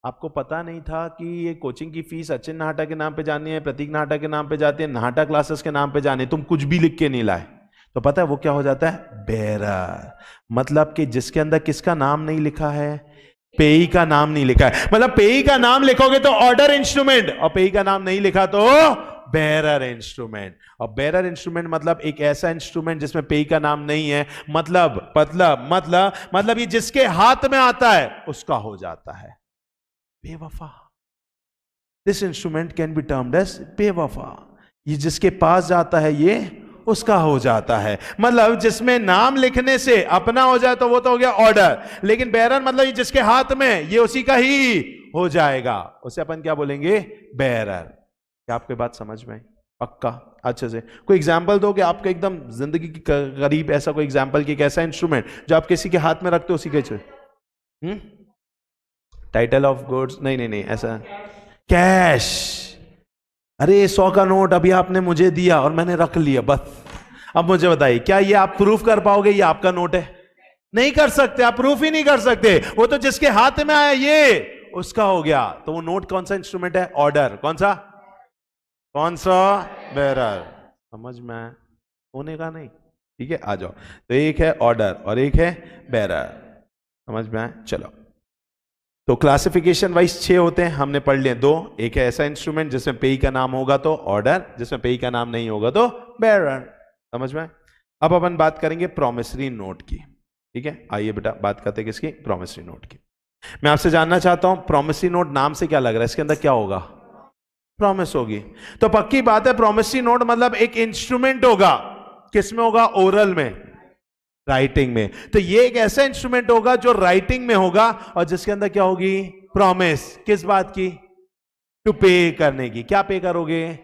आपको पता नहीं था कि ये कोचिंग की फीस अचिन नहाटा के नाम पे जानी है, प्रतीक नहाटा के नाम पे जाती है, नहाटा क्लासेस के नाम पे जानी है, तुम कुछ भी लिख के नहीं लाए, तो पता है वो क्या हो जाता है? बेरर। मतलब कि जिसके अंदर किसका नाम नहीं लिखा है? पेई का नाम नहीं लिखा है। मतलब पेई का नाम लिखोगे तो ऑर्डर इंस्ट्रूमेंट, और पेई का नाम नहीं लिखा तो बेरर इंस्ट्रूमेंट। और बेरर इंस्ट्रूमेंट मतलब एक ऐसा इंस्ट्रूमेंट जिसमें पेई का नाम नहीं है। मतलब ये जिसके हाथ में आता है उसका हो जाता है बेवफा। This instrument can be termed as बेवफा। ये जिसके पास जाता है ये उसका हो जाता है। मतलब जिसमें नाम लिखने से अपना हो जाए तो वो तो हो गया ऑर्डर, लेकिन बेरर मतलब ये जिसके हाथ में ये उसी का ही हो जाएगा, उसे अपन क्या बोलेंगे? बेरर। क्या आपकी बात समझ में? पक्का? अच्छे से कोई एग्जांपल दो कि आपके एकदम जिंदगी के करीब ऐसा कोई एग्जांपल कि एक ऐसा इंस्ट्रूमेंट जो आप किसी के हाथ में रखते हो उसी के टाइटल ऑफ गुड्स? नहीं ऐसा। कैश। अरे 100 का नोट अभी आपने मुझे दिया और मैंने रख लिया, बस। अब मुझे बताइए क्या ये आप प्रूफ कर पाओगे ये आपका नोट है? नहीं कर सकते, आप प्रूफ ही नहीं कर सकते। वो तो जिसके हाथ में आया ये उसका हो गया। तो वो नोट कौन सा इंस्ट्रूमेंट है? ऑर्डर। कौन सा? बेरर। समझ में होने का नहीं? ठीक है, आ जाओ। तो एक है ऑर्डर और एक है बेरर। समझ में आए? चलो, तो क्लासिफिकेशन वाइज 6 होते हैं, हमने पढ़ लिए 2। एक है ऐसा इंस्ट्रूमेंट जिसमें पेई का नाम होगा तो ऑर्डर, जिसमें पेई का नाम नहीं होगा तो बेरर। समझ में? अब अपन बात करेंगे प्रॉमिसरी नोट की। ठीक है, आइए बेटा बात करते हैं किसकी? प्रॉमिसरी नोट की। मैं आपसे जानना चाहता हूं प्रॉमिसरी नोट नाम से क्या लग रहा है, इसके अंदर क्या होगा? प्रॉमिस होगी। तो पक्की बात है प्रॉमिसरी नोट मतलब एक इंस्ट्रूमेंट होगा। किसमें होगा? ओरल में, राइटिंग में। तो ये एक ऐसा इंस्ट्रूमेंट होगा जो राइटिंग में होगा और जिसके अंदर क्या होगी? प्रॉमिस। किस बात की? टू पे करने की। क्या पे करोगे?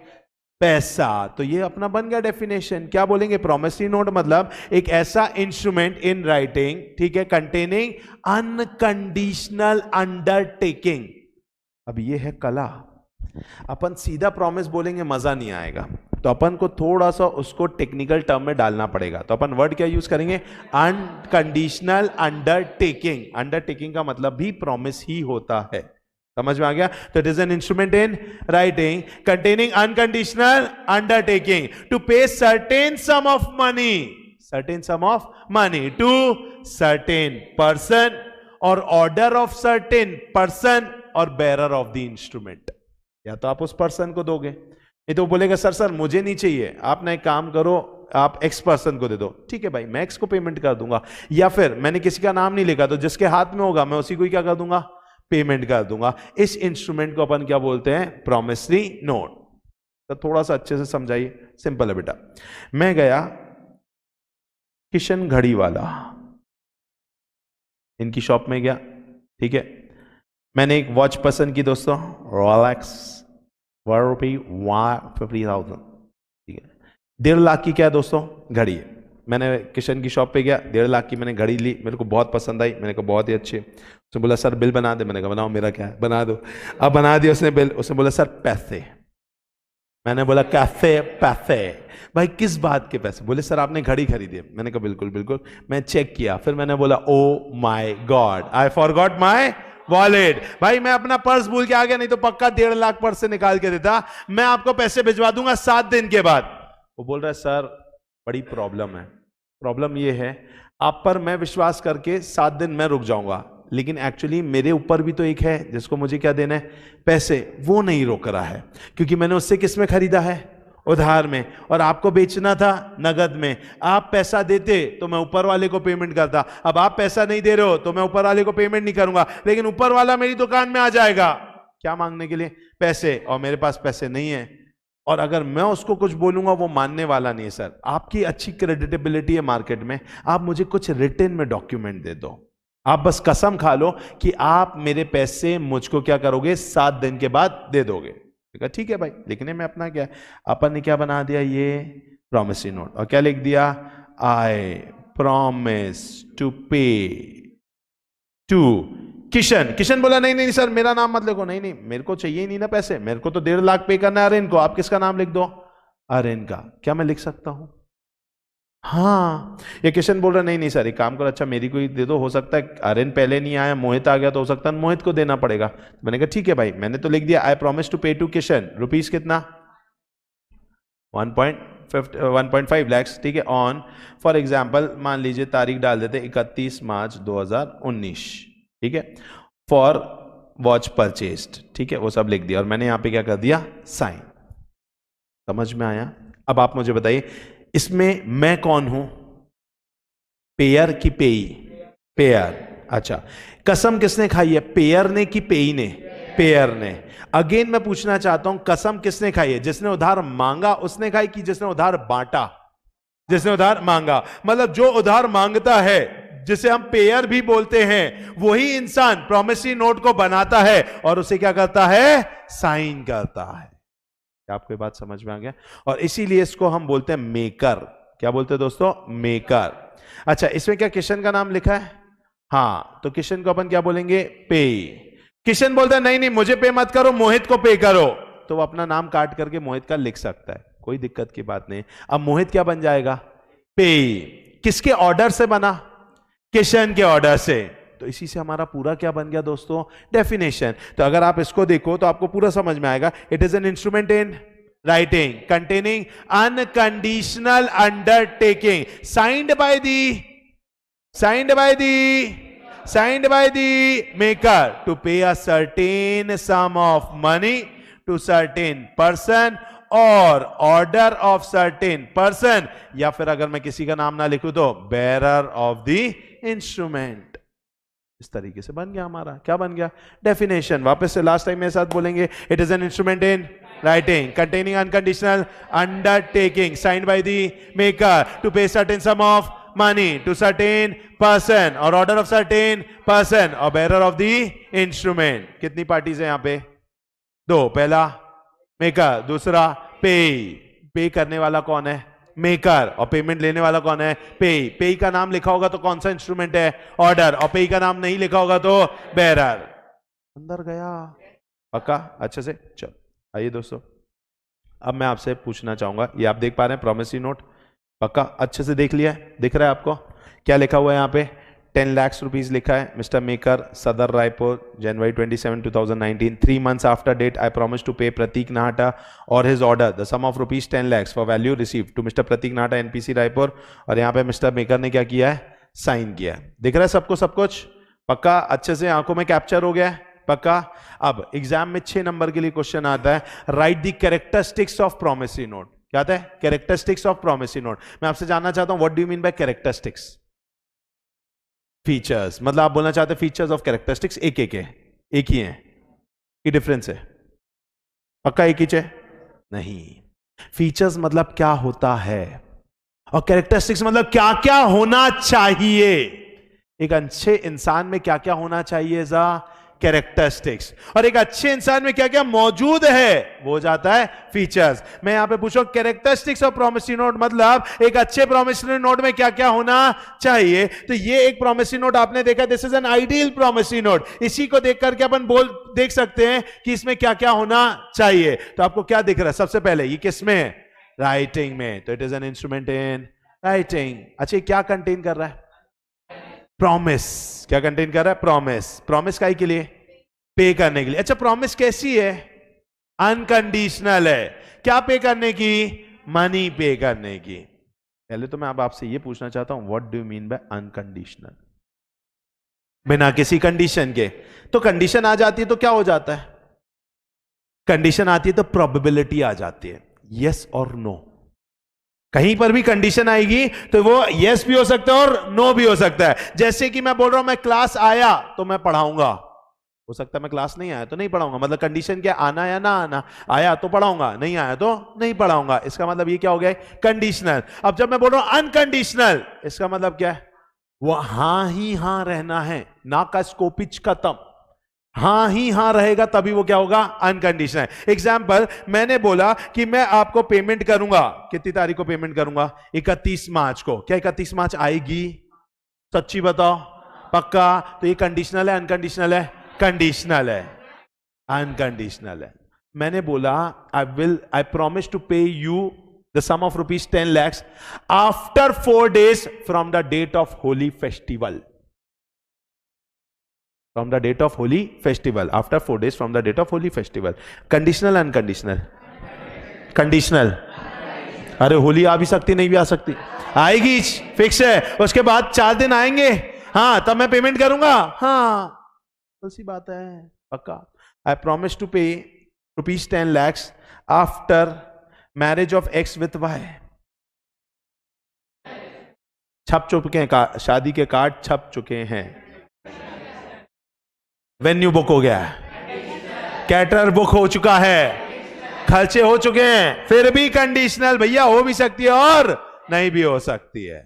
पैसा। तो ये अपना बन गया डेफिनेशन। क्या बोलेंगे? प्रॉमिसरी नोट मतलब एक ऐसा इंस्ट्रूमेंट इन राइटिंग, ठीक है, कंटेनिंग अनकंडीशनल अंडरटेकिंग। अब ये है कला। अपन सीधा प्रॉमिस बोलेंगे मजा नहीं आएगा, तो अपन को थोड़ा सा उसको टेक्निकल टर्म में डालना पड़ेगा। तो अपन वर्ड क्या यूज करेंगे? Unconditional undertaking. अंडरटेकिंग का मतलब भी प्रॉमिस ही होता है। समझ में आ गया? तो it is an instrument in writing containing unconditional undertaking to pay certain sum of money, certain sum of money to certain person or order of certain person or bearer of the instrument. या तो आप उस person को दोगे, ये तो बोलेगा sir sir मुझे नहीं चाहिए, आप ना एक काम करो, आप एक्स पर्सन को दे दो। ठीक है भाई, मैं एक्स को पेमेंट कर दूंगा, या फिर मैंने किसी का नाम नहीं लिखा तो जिसके हाथ में होगा मैं उसी को ही क्या कर दूंगा, पेमेंट कर दूंगा। इस इंस्ट्रूमेंट को अपन क्या बोलते हैं, प्रॉमिसरी नोट। तो थोड़ा सा अच्छे से समझाइए, सिंपल है बेटा। मैं गया किशन घड़ी वाला, इनकी शॉप में गया, ठीक है, मैंने एक वॉच पसंद की दोस्तों, रोलेक्स ₹50,000, ठीक है, 1.5 लाख की क्या है दोस्तों, घड़ी है। मैंने किशन की शॉप पे गया, 1.5 लाख की मैंने घड़ी ली, मेरे को बहुत पसंद आई, मैंने कहा बहुत ही अच्छी। उसने बोला सर बिल बना दे, मैंने कहा बनाओ, मेरा क्या है, बना दो। अब बना दिया उसने बिल, उसने बोला सर पैसे। मैंने बोला कैसे पैसे, भाई किस बात के पैसे? बोले सर आपने घड़ी खरीदी है। मैंने कहा बिल्कुल बिल्कुल। मैं चेक किया, फिर मैंने बोला oh my God, I forgot my wallet. भाई मैं अपना पर्स भूल के आ गया, नहीं तो पक्का 1.5 लाख पर्स से निकाल के देता। मैं आपको पैसे भिजवा दूंगा 7 दिन के बाद। वो बोल रहा है सर बड़ी प्रॉब्लम है। प्रॉब्लम ये है आप पर मैं विश्वास करके 7 दिन मैं रुक जाऊंगा, लेकिन एक्चुअली मेरे ऊपर भी तो एक है जिसको मुझे क्या देना है, पैसे, वो नहीं रोक रहा है, क्योंकि मैंने उससे किस में खरीदा है, उधार में, और आपको बेचना था नगद में। आप पैसा देते तो मैं ऊपर वाले को पेमेंट करता, अब आप पैसा नहीं दे रहे हो तो मैं ऊपर वाले को पेमेंट नहीं करूंगा, लेकिन ऊपर वाला मेरी दुकान में आ जाएगा क्या मांगने के लिए, पैसे, और मेरे पास पैसे नहीं है। और अगर मैं उसको कुछ बोलूंगा वो मानने वाला नहीं है। सर आपकी अच्छी क्रेडिटेबिलिटी है मार्केट में, आप मुझे कुछ रिटन में डॉक्यूमेंट दे दो, आप बस कसम खा लो कि आप मेरे पैसे मुझको क्या करोगे, 7 दिन के बाद दे दोगे। ठीक है भाई, लिखने में अपना क्या, अपन ने क्या बना दिया, ये प्रॉमिसरी नोट, और क्या लिख दिया, आई promise to pay to Kishan. Kishan बोला नहीं नहीं सर मेरा नाम मत लिखो, नहीं नहीं मेरे को चाहिए ही नहीं ना पैसे, मेरे को तो 1.5 लाख पे करना है अरेन को, आप किसका नाम लिख दो, अरेन का। क्या मैं लिख सकता हूं? हाँ। ये किशन बोल रहा नहीं नहीं सर एक काम करो, अच्छा मेरी कोई दे दो, हो सकता है अरेन पहले नहीं आया, मोहित आ गया तो हो सकता है मोहित को देना पड़ेगा। मैंने कहा ठीक है भाई, मैंने तो लिख दिया आई promise to pay to Kishan, rupees कितना, 1.5 लाख, ठीक है, ऑन फॉर एग्जाम्पल मान लीजिए तारीख डाल देते 31 मार्च 2019, ठीक है, फॉर वॉच परचेस्ड, ठीक है, वो सब लिख दिया, और मैंने यहां पे क्या कर दिया, साइन। समझ में आया? अब आप मुझे बताइए इसमें मैं कौन हूं, पेयर की पेई? पेयर। अच्छा, कसम किसने खाई है, पेयर ने कि पेई ने? पेयर ने। अगेन मैं पूछना चाहता हूं कसम किसने खाई है, जिसने उधार मांगा उसने खाई कि जिसने उधार बांटा? जिसने उधार मांगा। मतलब जो उधार मांगता है, जिसे हम पेयर भी बोलते हैं, वही इंसान प्रॉमिसरी नोट को बनाता है और उसे क्या करता है, साइन करता है। आपको बात समझ में आ गया? और इसीलिए इसको हम बोलते हैं मेकर। क्या बोलते हैं दोस्तों, मेकर। अच्छा, इसमें क्या किशन का नाम लिखा है? हाँ, तो किशन को अपन क्या बोलेंगे, पे। किशन बोलता है नहीं नहीं मुझे पे मत करो, मोहित को पे करो, तो वो अपना नाम काट करके मोहित का लिख सकता है, कोई दिक्कत की बात नहीं। अब मोहित क्या बन जाएगा, पे। किसके ऑर्डर से बना, किशन के ऑर्डर से। तो इसी से हमारा पूरा क्या बन गया दोस्तों, डेफिनेशन। तो अगर आप इसको देखो तो आपको पूरा समझ में आएगा। It is an instrument in writing containing unconditional undertaking signed by the maker to pay a certain sum of money to certain person or order of certain person, या फिर अगर मैं किसी का नाम ना लिखूं तो बेरर ऑफ द इंस्ट्रूमेंट। इस तरीके से बन गया हमारा, क्या बन गया, डेफिनेशन। वापस से लास्ट टाइम मेरे साथ बोलेंगे, it is an instrument in writing containing unconditional undertaking signed by the maker to pay certain sum of money to certain person or order of certain person or bearer of the instrument. कितनी parties है यहां पे, 2। पहला maker, दूसरा पे करने वाला कौन है, मेकर, और पेमेंट लेने वाला कौन है, पे का नाम लिखा होगा तो कौन सा इंस्ट्रूमेंट है, ऑर्डर, और पे का नाम नहीं लिखा होगा तो बेरर। अंदर गया पक्का अच्छे से। चलो आइए दोस्तों, अब मैं आपसे पूछना चाहूंगा, ये आप देख पा रहे हैं प्रॉमिसरी नोट, पक्का अच्छे से देख लिया है, दिख रहा है आपको क्या लिखा हुआ है यहाँ पे, 10 लाख रुपीज लिखा है, मिस्टर मेकर, सदर Raipur, January 27, 2019, 3 months after date, I promise to pay Pratik Nahata or his order the sum of rupees 10 lakhs for value received to Mr. Pratik Nahata, NPC Raipur. और यहाँ पे मिस्टर मेकर ने क्या किया है, साइन किया है। दिख रहा है सबको सब कुछ, पक्का अच्छे से आंखों में कैप्चर हो गया है, पक्का? अब एग्जाम में 6 नंबर के लिए क्वेश्चन आता है, right the characteristics of promissory note. क्या आता है? Characteristics of promissory note. मैं आपसे जानना चाहता हूं what do you mean bye characteristics? Features, मतलब आप बोलना चाहते हैं फीचर्स ऑफ कैरेक्टरिस्टिक्स एक ही है कि डिफरेंस है? पक्का एक ही है? नहीं, फीचर्स मतलब क्या होता है और कैरेक्टरिस्टिक्स मतलब क्या क्या होना चाहिए। एक अच्छे इंसान में क्या क्या होना चाहिए जा कैरेक्टरिस्टिक्स, और एक अच्छे इंसान में क्या क्या मौजूद है वो हो जाता है फीचर्स। मैं यहां पे पूछूं कैरेक्टरिस्टिक्स ऑफ प्रोमिसरी नोट मतलब एक अच्छे प्रोमिसरी नोट में क्या क्या होना चाहिए, तो ये एक प्रोमिसरी नोट आपने देखा, this is an ideal promissory note. इसी को देख करके अपन देख सकते हैं कि इसमें क्या क्या होना चाहिए। तो आपको क्या दिख रहा है? सबसे पहले ये किस में है? राइटिंग में, तो it is an instrument in writing. अच्छा, क्या कंटेन कर रहा है? प्रॉमिस। क्या कंटेन कर रहा है? प्रॉमिस। प्रॉमिस काहे के लिए? पे करने के लिए। अच्छा, प्रॉमिस कैसी है? अनकंडीशनल है। क्या पे करने की? मनी पे करने की। पहले तो मैं अब आपसे ये पूछना चाहता हूं what do you mean bye unconditional? बिना किसी कंडीशन के। तो कंडीशन आ जाती है तो क्या हो जाता है? कंडीशन आती है तो प्रोबेबिलिटी आ जाती है, यस और नो। कहीं पर भी कंडीशन आएगी तो वो यस भी हो सकता है और नो भी हो सकता है। जैसे कि मैं बोल रहा हूं मैं क्लास आया तो मैं पढ़ाऊंगा, हो सकता है मैं क्लास नहीं आया तो नहीं पढ़ाऊंगा। मतलब कंडीशन क्या? आना या ना आना। आया तो पढ़ाऊंगा, नहीं आया तो नहीं पढ़ाऊंगा। इसका मतलब ये क्या हो गया? कंडीशनल। अब जब मैं बोल रहा हूं अनकंडीशनल, इसका मतलब क्या है? वो हां ही हां रहना है, ना का स्कोपिच खत्म। हां ही हां रहेगा तभी वो क्या होगा? अनकंडीशनल। एग्जाम्पल, मैंने बोला कि मैं आपको पेमेंट करूंगा। कितनी तारीख को पेमेंट करूंगा? 31 मार्च को। क्या 31 मार्च आएगी? सच्ची बताओ। पक्का? तो ये कंडीशनल है अनकंडीशनल है? कंडीशनल है, अनकंडीशनल है। मैंने बोला I promise to pay you the sum of ₹10 lakhs after 4 days from the date of Holi festival. From the date of holy festival, after 4 days from the date of holy festival. Conditional, unconditional? Conditional. अरे होली आ भी सकती, नहीं भी आ सकती? आएगी, fix है। उसके बाद 4 दिन आएंगे, हाँ, तब मैं पेमेंट करूंगा। हाँ, सी बात है, पक्का। आई promise to pay ₹10 lakhs after marriage of X with Y. छप चुके हैं, शादी के कार्ड छप चुके हैं, वेन्यू बुक हो गया है, कैटरर बुक हो चुका है, खर्चे हो चुके हैं, फिर भी कंडीशनल भैया, हो भी सकती है और नहीं भी हो सकती है।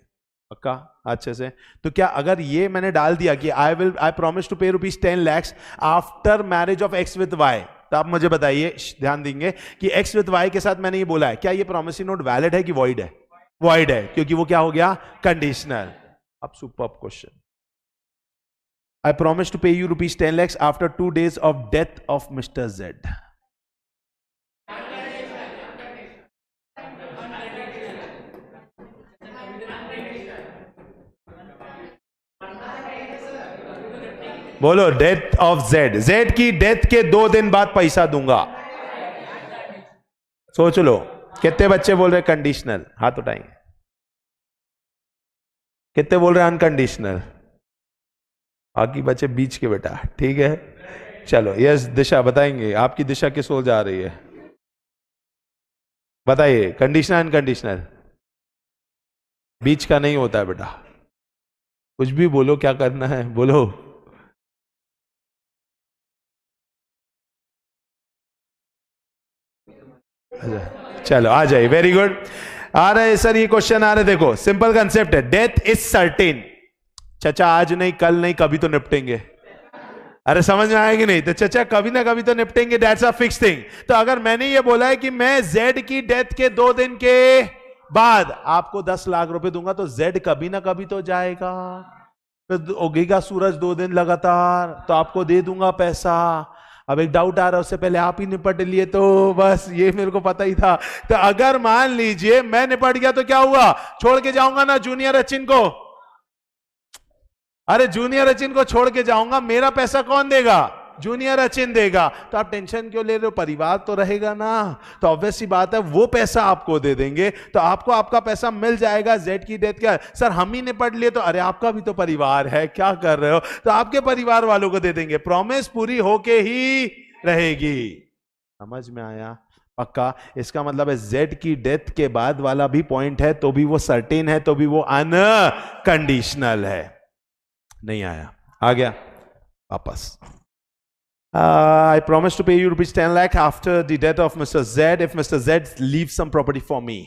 पक्का? अच्छे से। तो क्या अगर ये मैंने डाल दिया कि आई promise to pay ₹10 lakhs after marriage of X with Y, तो आप मुझे बताइए, ध्यान देंगे कि एक्स विथ वाई के साथ मैंने ये बोला है, क्या ये प्रॉमिसरी नोट वैलिड है कि वॉइड है? वॉइड है, क्योंकि वो क्या हो गया? कंडीशनल। अब superb question. I promise to pay you ₹10 lakhs after 2 days of death of Mr. Z. बोलो, डेथ ऑफ जेड। जेड की डेथ के 2 दिन बाद पैसा दूंगा। सोच लो, कितने बच्चे बोल रहे कंडीशनल? हाथ उठाएंगे। कितने बोल रहे अनकंडीशनल? बाकी बच्चे बीच के बेटा, ठीक है। चलो, यस दिशा बताएंगे, आपकी दिशा किस ओर जा रही है? बताइए, कंडीशनल अनकंडीशनल? बीच का नहीं होता है बेटा, कुछ भी बोलो, क्या करना है बोलो। चलो आ जाइए, वेरी गुड। आ रहे सर, ये क्वेश्चन आ रहे, देखो सिंपल कंसेप्ट है, डेथ इज सर्टेन। चचा आज नहीं, कल नहीं, कभी तो निपटेंगे। अरे समझ में आएगी नहीं? तो चचा कभी ना कभी तो निपटेंगे, दैट्स अ फिक्स थिंग। तो अगर मैंने ये बोला है कि मैं जेड की डेथ के 2 दिन के बाद आपको 10 लाख रुपए दूंगा, तो जेड कभी ना कभी तो जाएगा, तो उगेगा सूरज 2 दिन लगातार, तो आपको दे दूंगा पैसा। अब एक डाउट आ रहा है, उससे पहले आप ही निपट लिए, तो बस ये मेरे को पता ही था। तो अगर मान लीजिए मैं निपट गया तो क्या हुआ? छोड़ के जाऊंगा ना जूनियर अचिन को। अरे जूनियर अचिन को छोड़ के जाऊंगा, मेरा पैसा कौन देगा? जूनियर अचिन देगा। तो आप टेंशन क्यों ले रहे हो, परिवार तो रहेगा ना। तो ऑब्वियस सी बात है वो पैसा आपको दे देंगे, तो आपको आपका पैसा मिल जाएगा। जेड की डेथ क्या, सर हम ही ने पढ़ लिए, तो अरे आपका भी तो परिवार है, क्या कर रहे हो, तो आपके परिवार वालों को दे देंगे। प्रॉमिस पूरी होके ही रहेगी। समझ में आया? पक्का? इसका मतलब है जेड की डेथ के बाद वाला भी पॉइंट है तो भी वो सर्टेन है, तो भी वो अनकंडीशनल है। नहीं आया? आ गया वापस। I promise to pay you rupees 10 lakh after the death of Mr. Z if Mr. Z leaves some property for me.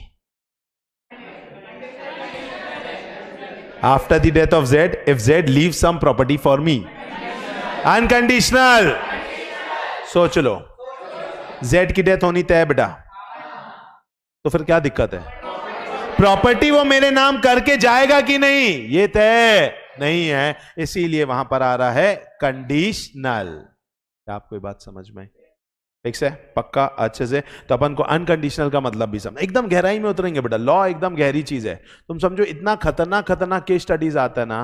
After the death of Z, if Z leaves some property for me. Unconditional. सोच लो, Z की death होनी तय बेटा, तो फिर क्या दिक्कत है? प्रॉपर्टी वो मेरे नाम करके जाएगा कि नहीं, ये तय नहीं है, इसीलिए वहां पर आ रहा है कंडीशनल। आपको ये बात समझ में? ठीक से? पक्का? अच्छे से? तो अपन को अनकंडीशनल का मतलब भी समझ, एकदम गहराई में उतरेंगे बेटा। लॉ एकदम गहरी चीज है, तुम समझो। इतना खतरनाक खतरनाक केस स्टडीज आता है ना,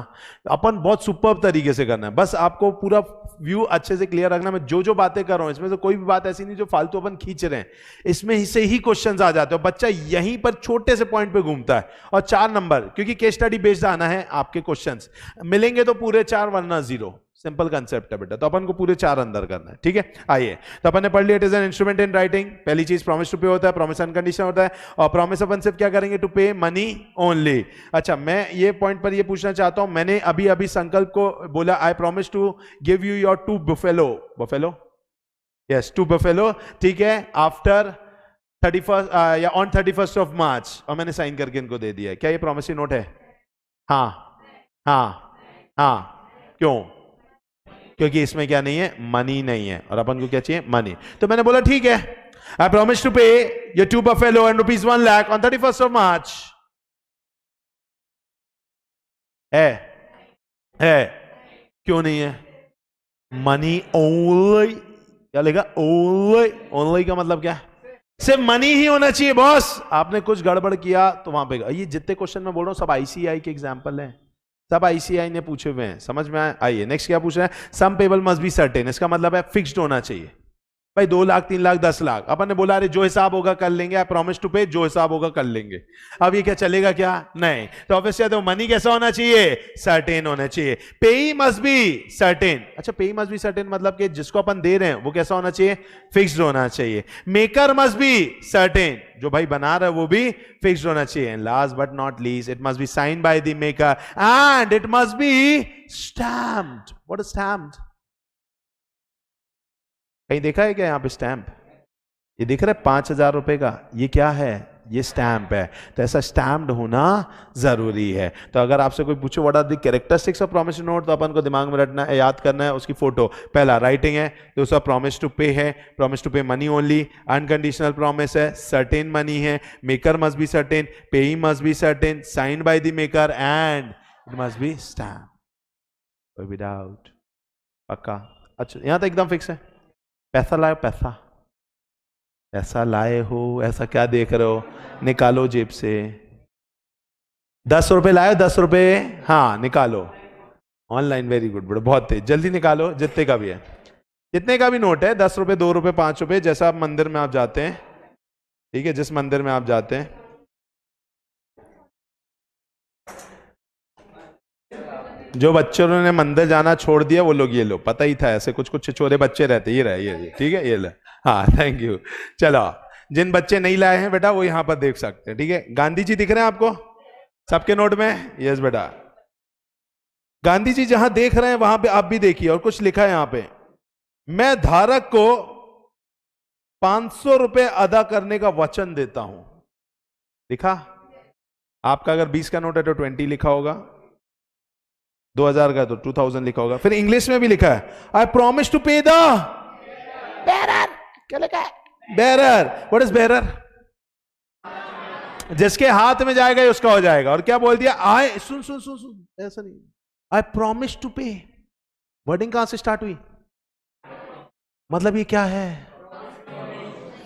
अपन बहुत सुपर्ब तरीके से करना है। बस आपको पूरा व्यू अच्छे से क्लियर रखना। मैं जो जो बातें कर रहा हूं इसमें से कोई भी बात ऐसी नहीं जो फालतू अपन खींच रहे हैं, इसमें से ही क्वेश्चंस आ जाते हैं। बच्चा यहीं पर छोटे से पॉइंट पे घूमता है, और 4 नंबर, क्योंकि केस स्टडी बेस्ड आना है, आपके क्वेश्चंस मिलेंगे तो पूरे 4 वरना 0। सिंपल कंसेप्ट है बेटा, तो अपन को पूरे 4 अंदर करना है। ठीक है, आइए। तो अपन ने पढ़ लिया, it is an instrument in writing. पहली चीज प्रॉमिस टू पे होता है, प्रॉमिस अनकंडीशनल होता है, और प्रॉमिस अपन सिर्फ क्या करेंगे, टू पे मनी ओनली। अच्छा, मैं ये पॉइंट पर ये पूछना चाहता हूं, मैंने अभी अभी संकल्प को बोला I promise to give you your 2 buffalo, yes 2 buffalo, ठीक है, आफ्टर 31 या ऑन 31st ऑफ मार्च, और मैंने साइन करके इनको दे दिया है। क्या ये प्रॉमिसरी नोट है? हाँ हाँ हाँ। क्यों? क्योंकि इसमें क्या नहीं है, मनी नहीं है, और अपन को क्या चाहिए, मनी। तो मैंने बोला ठीक है, आई प्रॉमिस टू पे your 2 buffalo and rupees 1 lakh on 31st of March. है क्यों नहीं है? Money only. क्या लिखा? ओनली। ओनली का मतलब क्या है? सिर्फ मनी ही होना चाहिए बॉस। आपने कुछ गड़बड़ किया तो वहां पे, ये जितने क्वेश्चन मैं बोल रहा हूं सब आईसीआई के एग्जांपल हैं, सब आईसीआई ने पूछे हुए हैं। समझ में आया? आइए नेक्स्ट क्या पूछ रहे हैं, सम पेबल मस्ट बी सर्टेन। इसका मतलब है फिक्स्ड होना चाहिए। भाई 2 लाख 3 लाख 10 लाख, अपन ने बोला अरे जो हिसाब होगा कर लेंगे, आई प्रॉमिस टू पे, जो हिसाब होगा कर लेंगे। अब ये क्या चलेगा क्या? नहीं। तो ऑब्वियसली तो मनी कैसा होना चाहिए, सर्टेन होना चाहिए। पेई मस्ट बी सर्टेन। अच्छा, पेई मस्ट बी सर्टेन मतलब कि जिसको अपन दे रहे हैं वो कैसा होना चाहिए, फिक्स्ड होना चाहिए। मेकर मस्ट बी सर्टेन, जो भाई बना रहा है वो भी फिक्स्ड होना चाहिए। Last but not least, it must be sign by the maker and it must be stamped. What is stamped? कहीं देखा है क्या यहाँ पे स्टैंप? ये दिख रहा है 5,000 रुपए का, ये क्या है, ये स्टैंप है। तो ऐसा स्टैम्प्ड होना जरूरी है। तो अगर आपसे कोई पूछे what are the characteristics of promise note, तो अपन को दिमाग में रखना है, याद करना है उसकी फोटो। पहला राइटिंग है, दूसरा प्रॉमिस टू पे है, प्रॉमिस टू पे मनी ओनली, अनकंडीशनल प्रॉमिस है, सर्टेन मनी है, मेकर मस्ट बी सर्टेन, पेई must be certain, signed by the maker and it must B stamp. कोई भी डाउट? पक्का? अच्छा, यहां तक एकदम फिक्स है। पैसा लाए, पैसा लाए हो, ऐसा क्या देख रहे हो, निकालो जेब से। 10 रुपए लाए, 10 रुपए, हाँ निकालो। ऑनलाइन वेरी गुड बड़े, बहुत तेज, जल्दी निकालो, जितने का भी है, जितने का भी नोट है, 10 रुपए 2 रुपए 5 रुपए, जैसा आप मंदिर में आप जाते हैं, ठीक है, जिस मंदिर में आप जाते हैं, जो बच्चों ने मंदिर जाना छोड़ दिया वो लोग ये लो, पता ही था ऐसे कुछ कुछ छिछोरे बच्चे रहते, ये रहे ये, ठीक है, ये ले, हाँ थैंक यू। चलो, जिन बच्चे नहीं लाए हैं बेटा वो यहां पर देख सकते हैं, ठीक है। गांधी जी दिख रहे हैं आपको सबके नोट में? यस बेटा, गांधी जी जहां देख रहे हैं वहां पे आप भी देखिए, और कुछ लिखा है यहां पे, मैं धारक को 500 रुपए अदा करने का वचन देता हूं। लिखा? आपका अगर 20 का नोट है तो 20 लिखा होगा, 2000 का तो 2000 लिखा होगा। फिर इंग्लिश में भी लिखा है, आई प्रॉमिस टू पे द बेरर। क्या लिखा है? बेरर। What is bearer? जिसके हाथ में जाएगा उसका हो जाएगा। और क्या बोल दिया? आई, सुन सुन सुन सुन, ऐसा नहीं, आई प्रॉमिस टू पे। वर्डिंग कहां से स्टार्ट हुई? मतलब ये क्या है,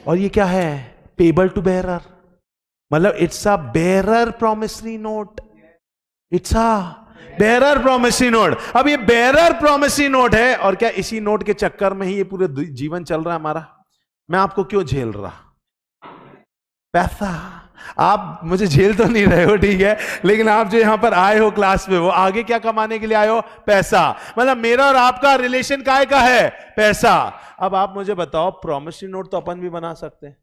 और ये क्या है, पेबल टू बेरर, मतलब it's a bearer promissory note, it's a bearer promissory note. अब ये बेरर प्रोमिसरी नोट है, और क्या इसी नोट के चक्कर में ही ये पूरे जीवन चल रहा है हमारा? मैं आपको क्यों झेल रहा? पैसा। आप मुझे झेल तो नहीं रहे हो, ठीक है, लेकिन आप जो यहां पर आए हो क्लास में, वो आगे क्या कमाने के लिए आए हो? पैसा। मतलब मेरा और आपका रिलेशन काय का है? पैसा। अब आप मुझे बताओ, प्रॉमिसरी नोट तो अपन भी बना सकते हैं,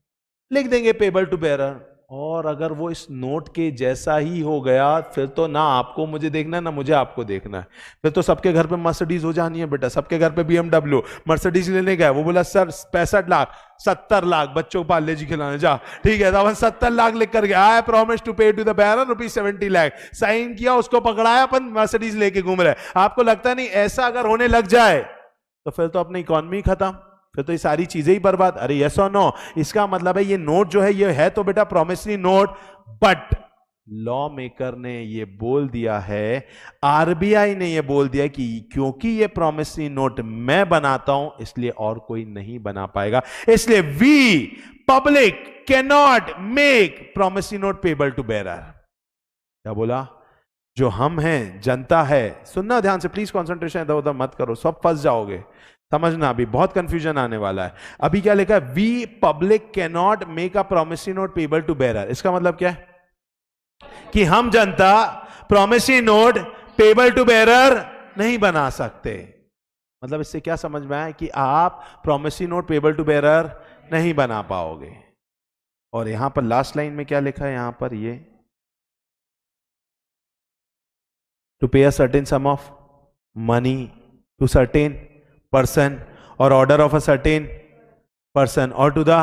लिख देंगे पेबल टू बेरर, और अगर वो इस नोट के जैसा ही हो गया, फिर तो ना आपको मुझे देखना है ना मुझे आपको देखना है। फिर तो सबके घर पे मर्सिडीज हो जानी है बेटा, सबके घर पे बीएमडब्ल्यू। मर्सिडीज लेने गए, वो बोला सर 65 लाख 70 लाख बच्चों को पार्ले जी खिलाने जा, ठीक है, तो अपन 70 लाख लिख कर गया, I promise to pay to the bearer ₹70 lakh, sign किया, उसको पकड़ाया, अपन मर्सिडीज लेके घूम रहे। आपको लगता नहीं ऐसा अगर होने लग जाए तो फिर तो अपनी इकॉनमी खत्म, फिर तो ये सारी चीजें ही बर्बाद। अरे यस और नो? इसका मतलब है ये नोट जो है ये है तो बेटा promissory note, but law maker ने ये बोल दिया है, आरबीआई ने ये बोल दिया कि क्योंकि ये प्रॉमिसरी नोट मैं बनाता हूं इसलिए और कोई नहीं बना पाएगा, इसलिए we public can not make promissory note payable to bearer. क्या बोला? जो हम हैं, जनता है, सुनना ध्यान से प्लीज, कंसंट्रेशन इधर उधर मत करो, सब फंस जाओगे, समझना, अभी बहुत कंफ्यूजन आने वाला है। अभी क्या लिखा है? We public can not make a promissory note payable to bearer. इसका मतलब क्या है? कि हम जनता promissory note payable to bearer नहीं बना सकते। मतलब इससे क्या समझ में आया? कि आप promissory note payable to bearer नहीं बना पाओगे। और यहां पर लास्ट लाइन में क्या लिखा है? यहां पर ये to pay a certain sum of money to certain person or order of a certain person or to the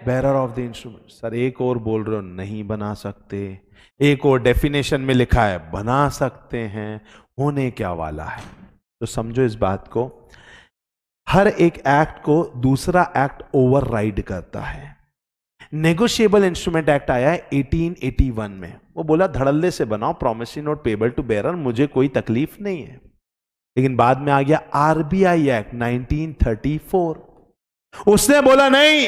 bearer of the instrument। Sir एक और बोल रहे हो नहीं बना सकते, एक और डेफिनेशन में लिखा है बना सकते हैं, होने क्या वाला है? तो समझो इस बात को, हर एक एक्ट को दूसरा एक्ट ओवरराइड करता है। नेगोशिएबल इंस्ट्रूमेंट एक्ट आया है 1881 में, वो बोला धड़ल्ले से बनाओ promissory note payable to bearer, मुझे कोई तकलीफ नहीं है। लेकिन बाद में आ गया आरबीआई एक्ट 1934, उसने बोला नहीं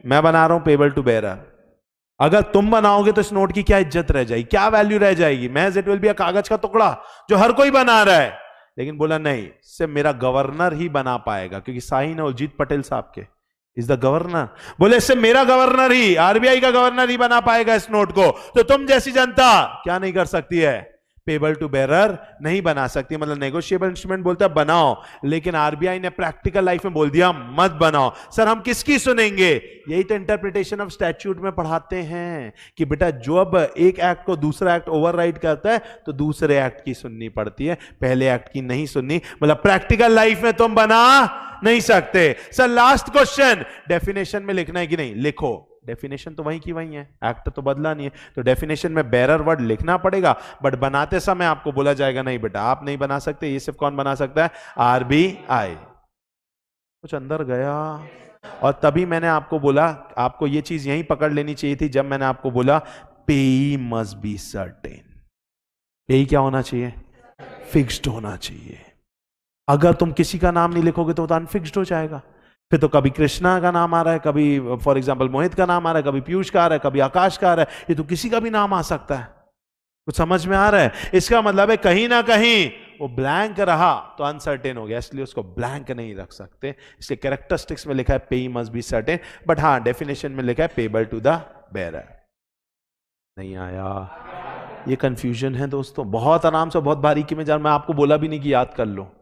मैं बना रहा हूं पेबल टू बेरर। अगर तुम बनाओगे तो इस नोट की क्या इज्जत रह जाएगी, क्या वैल्यू रह जाएगी? महज इट विल बी कागज का टुकड़ा जो हर कोई बना रहा है। लेकिन बोला नहीं, सिर्फ मेरा गवर्नर ही बना पाएगा, क्योंकि साइन है उर्जित पटेल साहब के, इज द गवर्नर। बोले इससे मेरा गवर्नर ही, आरबीआई का गवर्नर ही बना पाएगा इस नोट को, तो तुम जैसी जनता क्या नहीं कर सकती है? पेबल टू बेरर नहीं बना सकती। मतलब नेगोशिएबल इंस्ट्रूमेंट बोलता है बनाओ, लेकिन आरबीआई ने प्रैक्टिकल लाइफ में बोल दिया मत बनाओ। सर हम किसकी सुनेंगे? यही तो इंटरप्रिटेशन ऑफ स्टैट्यूट में पढ़ाते हैं कि बेटा जो अब एक एक्ट को दूसरा एक्ट ओवरराइड करता है तो दूसरे एक्ट की सुननी पड़ती है, पहले एक्ट की नहीं सुननी। मतलब प्रैक्टिकल लाइफ में तुम बना नहीं सकते। सर लास्ट क्वेश्चन, डेफिनेशन में लिखना है कि नहीं? लिखो, डेफिनेशन तो वही की वही है, एक्ट तो बदला नहीं है, तो डेफिनेशन में बेरर वर्ड लिखना पड़ेगा, बट बनाते समय आपको बोला जाएगा नहीं बेटा आप नहीं बना सकते, ये सिर्फ कौन बना सकता है? आरबीआई। कुछ अंदर गया? और तभी मैंने आपको बोला, आपको ये चीज यहीं पकड़ लेनी चाहिए थी जब मैंने आपको बोला पेई मस्ट बी सर्टेन। पेई क्या होना चाहिए? फिक्स्ड होना चाहिए। अगर तुम किसी का नाम नहीं लिखोगे तो अनफिक्स्ड हो जाएगा। फिर तो कभी कृष्णा का नाम आ रहा है, कभी फॉर एग्जांपल मोहित का नाम आ रहा है, कभी पीयूष का आ रहा है, कभी आकाश का आ रहा है, ये तो किसी का भी नाम आ सकता है। कुछ समझ में आ रहा है? इसका मतलब है कहीं ना कहीं वो ब्लैंक रहा तो अनसर्टेन हो गया, इसलिए उसको ब्लैंक नहीं रख सकते। इसलिए कैरेक्टरिस्टिक्स में लिखा है पेई मस्ट बी सर्टेन, बट हाँ डेफिनेशन में लिखा है पेबल टू द बेरर। नहीं आया? ये कंफ्यूजन है दोस्तों, बहुत आराम से बहुत बारीकी में मैं आपको बोला भी नहीं कि याद कर लो,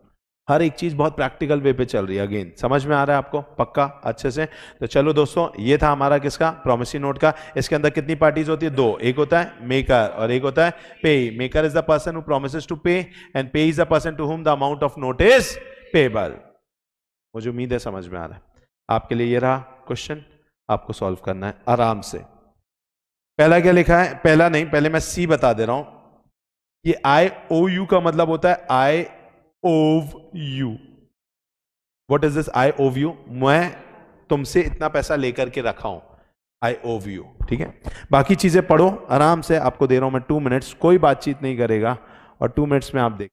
हर एक चीज बहुत प्रैक्टिकल वे पे चल रही है। अगेन समझ में आ रहा है आपको पक्का अच्छे से? तो चलो दोस्तों, ये था हमारा किसका? प्रॉमिसरी नोट का। इसके अंदर कितनी पार्टीज होती है? दो, एक होता है मेकर और एक होता है payee. Maker is the person who promises to pay and payee is the person to whom the amount of note is payable. मुझे उम्मीद है समझ में आ रहा है। आपके लिए ये रहा क्वेश्चन, आपको सॉल्व करना है आराम से। पहला क्या लिखा है? पहला नहीं, पहले मैं सी बता दे रहा हूं। ये आई ओ यू का मतलब होता है आई ओव you. What is this I ओव यू? मैं तुमसे इतना पैसा लेकर के रखा हूं, आई ओव यू। ठीक है, बाकी चीजें पढ़ो आराम से, आपको दे रहा हूं मैं 2 मिनट्स, कोई बातचीत नहीं करेगा और 2 मिनट्स में आप देख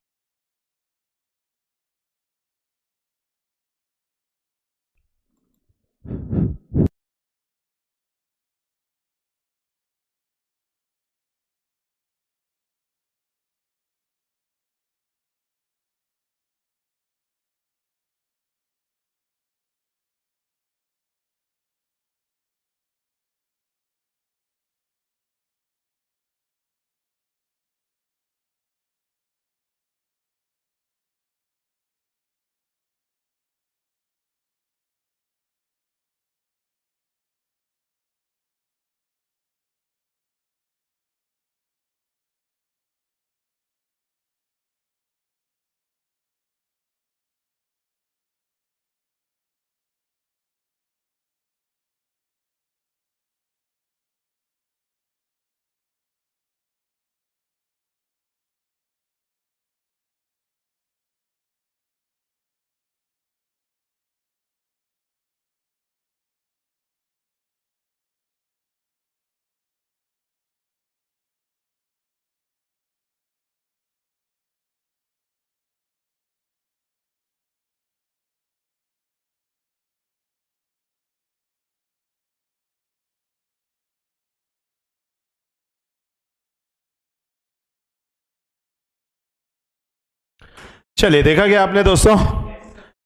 चलिए देखा गया आपने दोस्तों।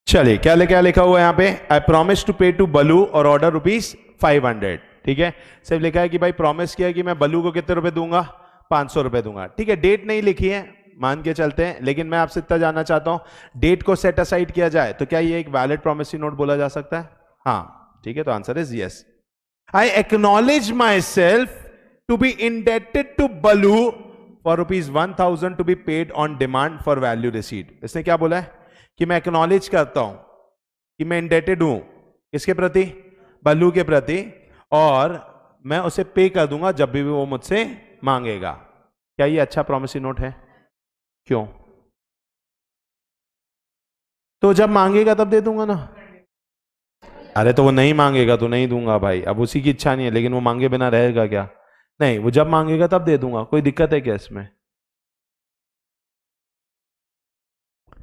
चलिए क्या लिखा हुआ है यहाँ पे, आई प्रॉमिस टू पे टू बलू और ऑर्डर ₹500। ठीक है, सिर्फ लिखा है कि भाई प्रॉमिस किया कि मैं बलू को कितने रुपए दूंगा, 500 रुपए दूंगा। ठीक है, डेट नहीं लिखी है, मान के चलते हैं, लेकिन मैं आपसे इतना जानना चाहता हूं डेट को सेट असाइड किया जाए तो क्या ये एक वैलिड प्रॉमिसरी नोट बोला जा सकता है? हाँ, ठीक है, तो answer is yes. I acknowledge myself to be indebted to Balu for ₹1000 to be paid on demand for value received. इसने क्या बोला है कि मैं एक्नॉलेज करता हूं कि मैं इंडेटेड हूं किसके प्रति, बलू के प्रति, और मैं उसे पे कर दूंगा जब भी वो मुझसे मांगेगा। क्या ये अच्छा प्रॉमिसरी नोट है? क्यों? तो जब मांगेगा तब दे दूंगा ना। अरे तो वो नहीं मांगेगा तो नहीं दूंगा भाई, अब उसी की इच्छा नहीं है, लेकिन वो मांगे बिना रहेगा क्या? नहीं, वो जब मांगेगा तब दे दूंगा, कोई दिक्कत है क्या इसमें?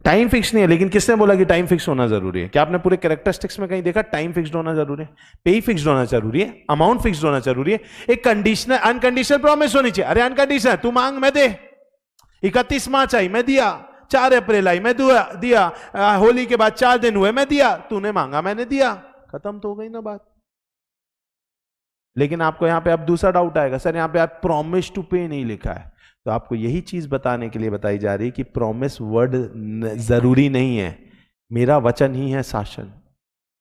टाइम फिक्स नहीं है, लेकिन किसने बोला कि टाइम फिक्स होना जरूरी है? क्या आपने पूरे कैरेक्टरिस्टिक्स में कहीं देखा टाइम फिक्स होना जरूरी है? पे फिक्स होना जरूरी है, अमाउंट फिक्स होना जरूरी है, एक कंडीशनल अनकंडीशनल प्रॉमिस होनी चाहिए। अरे अनकंडीशनल, तू मांग मैं दे, 31 मार्च आई मैं दिया, 4 अप्रैल आई मैं दिया, होली के बाद 4 दिन हुए मैं दिया, तूने मांगा मैंने दिया, खत्म तो हो गई ना बात। लेकिन आपको यहां पे अब दूसरा डाउट आएगा, सर यहां पे आप प्रॉमिस टू पे नहीं लिखा है। तो आपको यही चीज बताने के लिए बताई जा रही है कि प्रॉमिस वर्ड जरूरी नहीं है, मेरा वचन ही है शासन।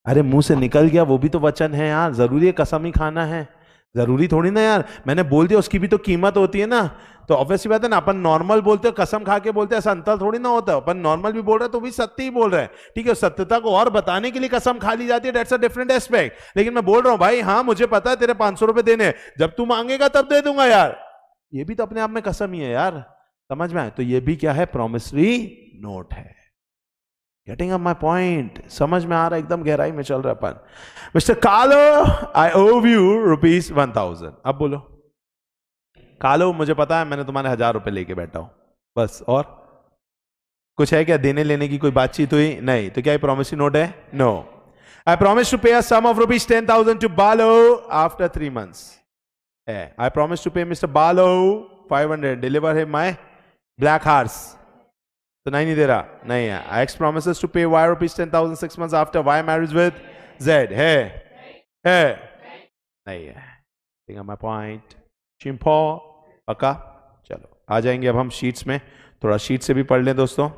अरे मुंह से निकल गया वो भी तो वचन है यार, जरूरी है कसम ही खाना है? जरूरी थोड़ी ना यार, मैंने बोल दिया उसकी भी तो कीमत होती है ना। तो ऑब्वियसली बात है ना, अपन नॉर्मल बोलते हो कसम खा के बोलते हैं, ऐसा अंतर थोड़ी ना होता है। अपन नॉर्मल भी बोल रहे हैं तो भी सत्य ही बोल रहे हैं। ठीक है, सत्यता को और बताने के लिए कसम खा ली जाती है, दैट्स अ डिफरेंट एस्पेक्ट। लेकिन मैं बोल रहा हूं भाई, हाँ मुझे पता है तेरे 500 रुपए देने हैं, जब तू मांगेगा तब दे दूंगा यार, ये भी तो अपने आप में कसम ही है यार। समझ में आए? तो ये भी क्या है, प्रॉमिसरी नोट है। Getting up my point? समझ में आ रहा है? एकदम गहराई में चल रहा है अपन। मिस्टर कालो, आई ओव यू ₹1000। अब बोलो कालो, मुझे पता है मैंने तुम्हारे 1000 रुपए लेके बैठा हूं, बस। और कुछ है क्या देने लेने की? कोई बातचीत हुई नहीं? तो क्या ये प्रॉमिसरी नोट है? No. I promise to pay a sum of ₹10,000 to Balo after 3 months। I promise to pay mister Balo 500, deliver him my black horse. तो नहीं दे रहा, नहीं है। X promises to pay Y ₹10,000 6 months after Y marries with Z। है नहीं है? ठीक है, my point। चिंपो पक्का। चलो आ जाएंगे अब हम शीट्स में, थोड़ा शीट से भी पढ़ लें दोस्तों।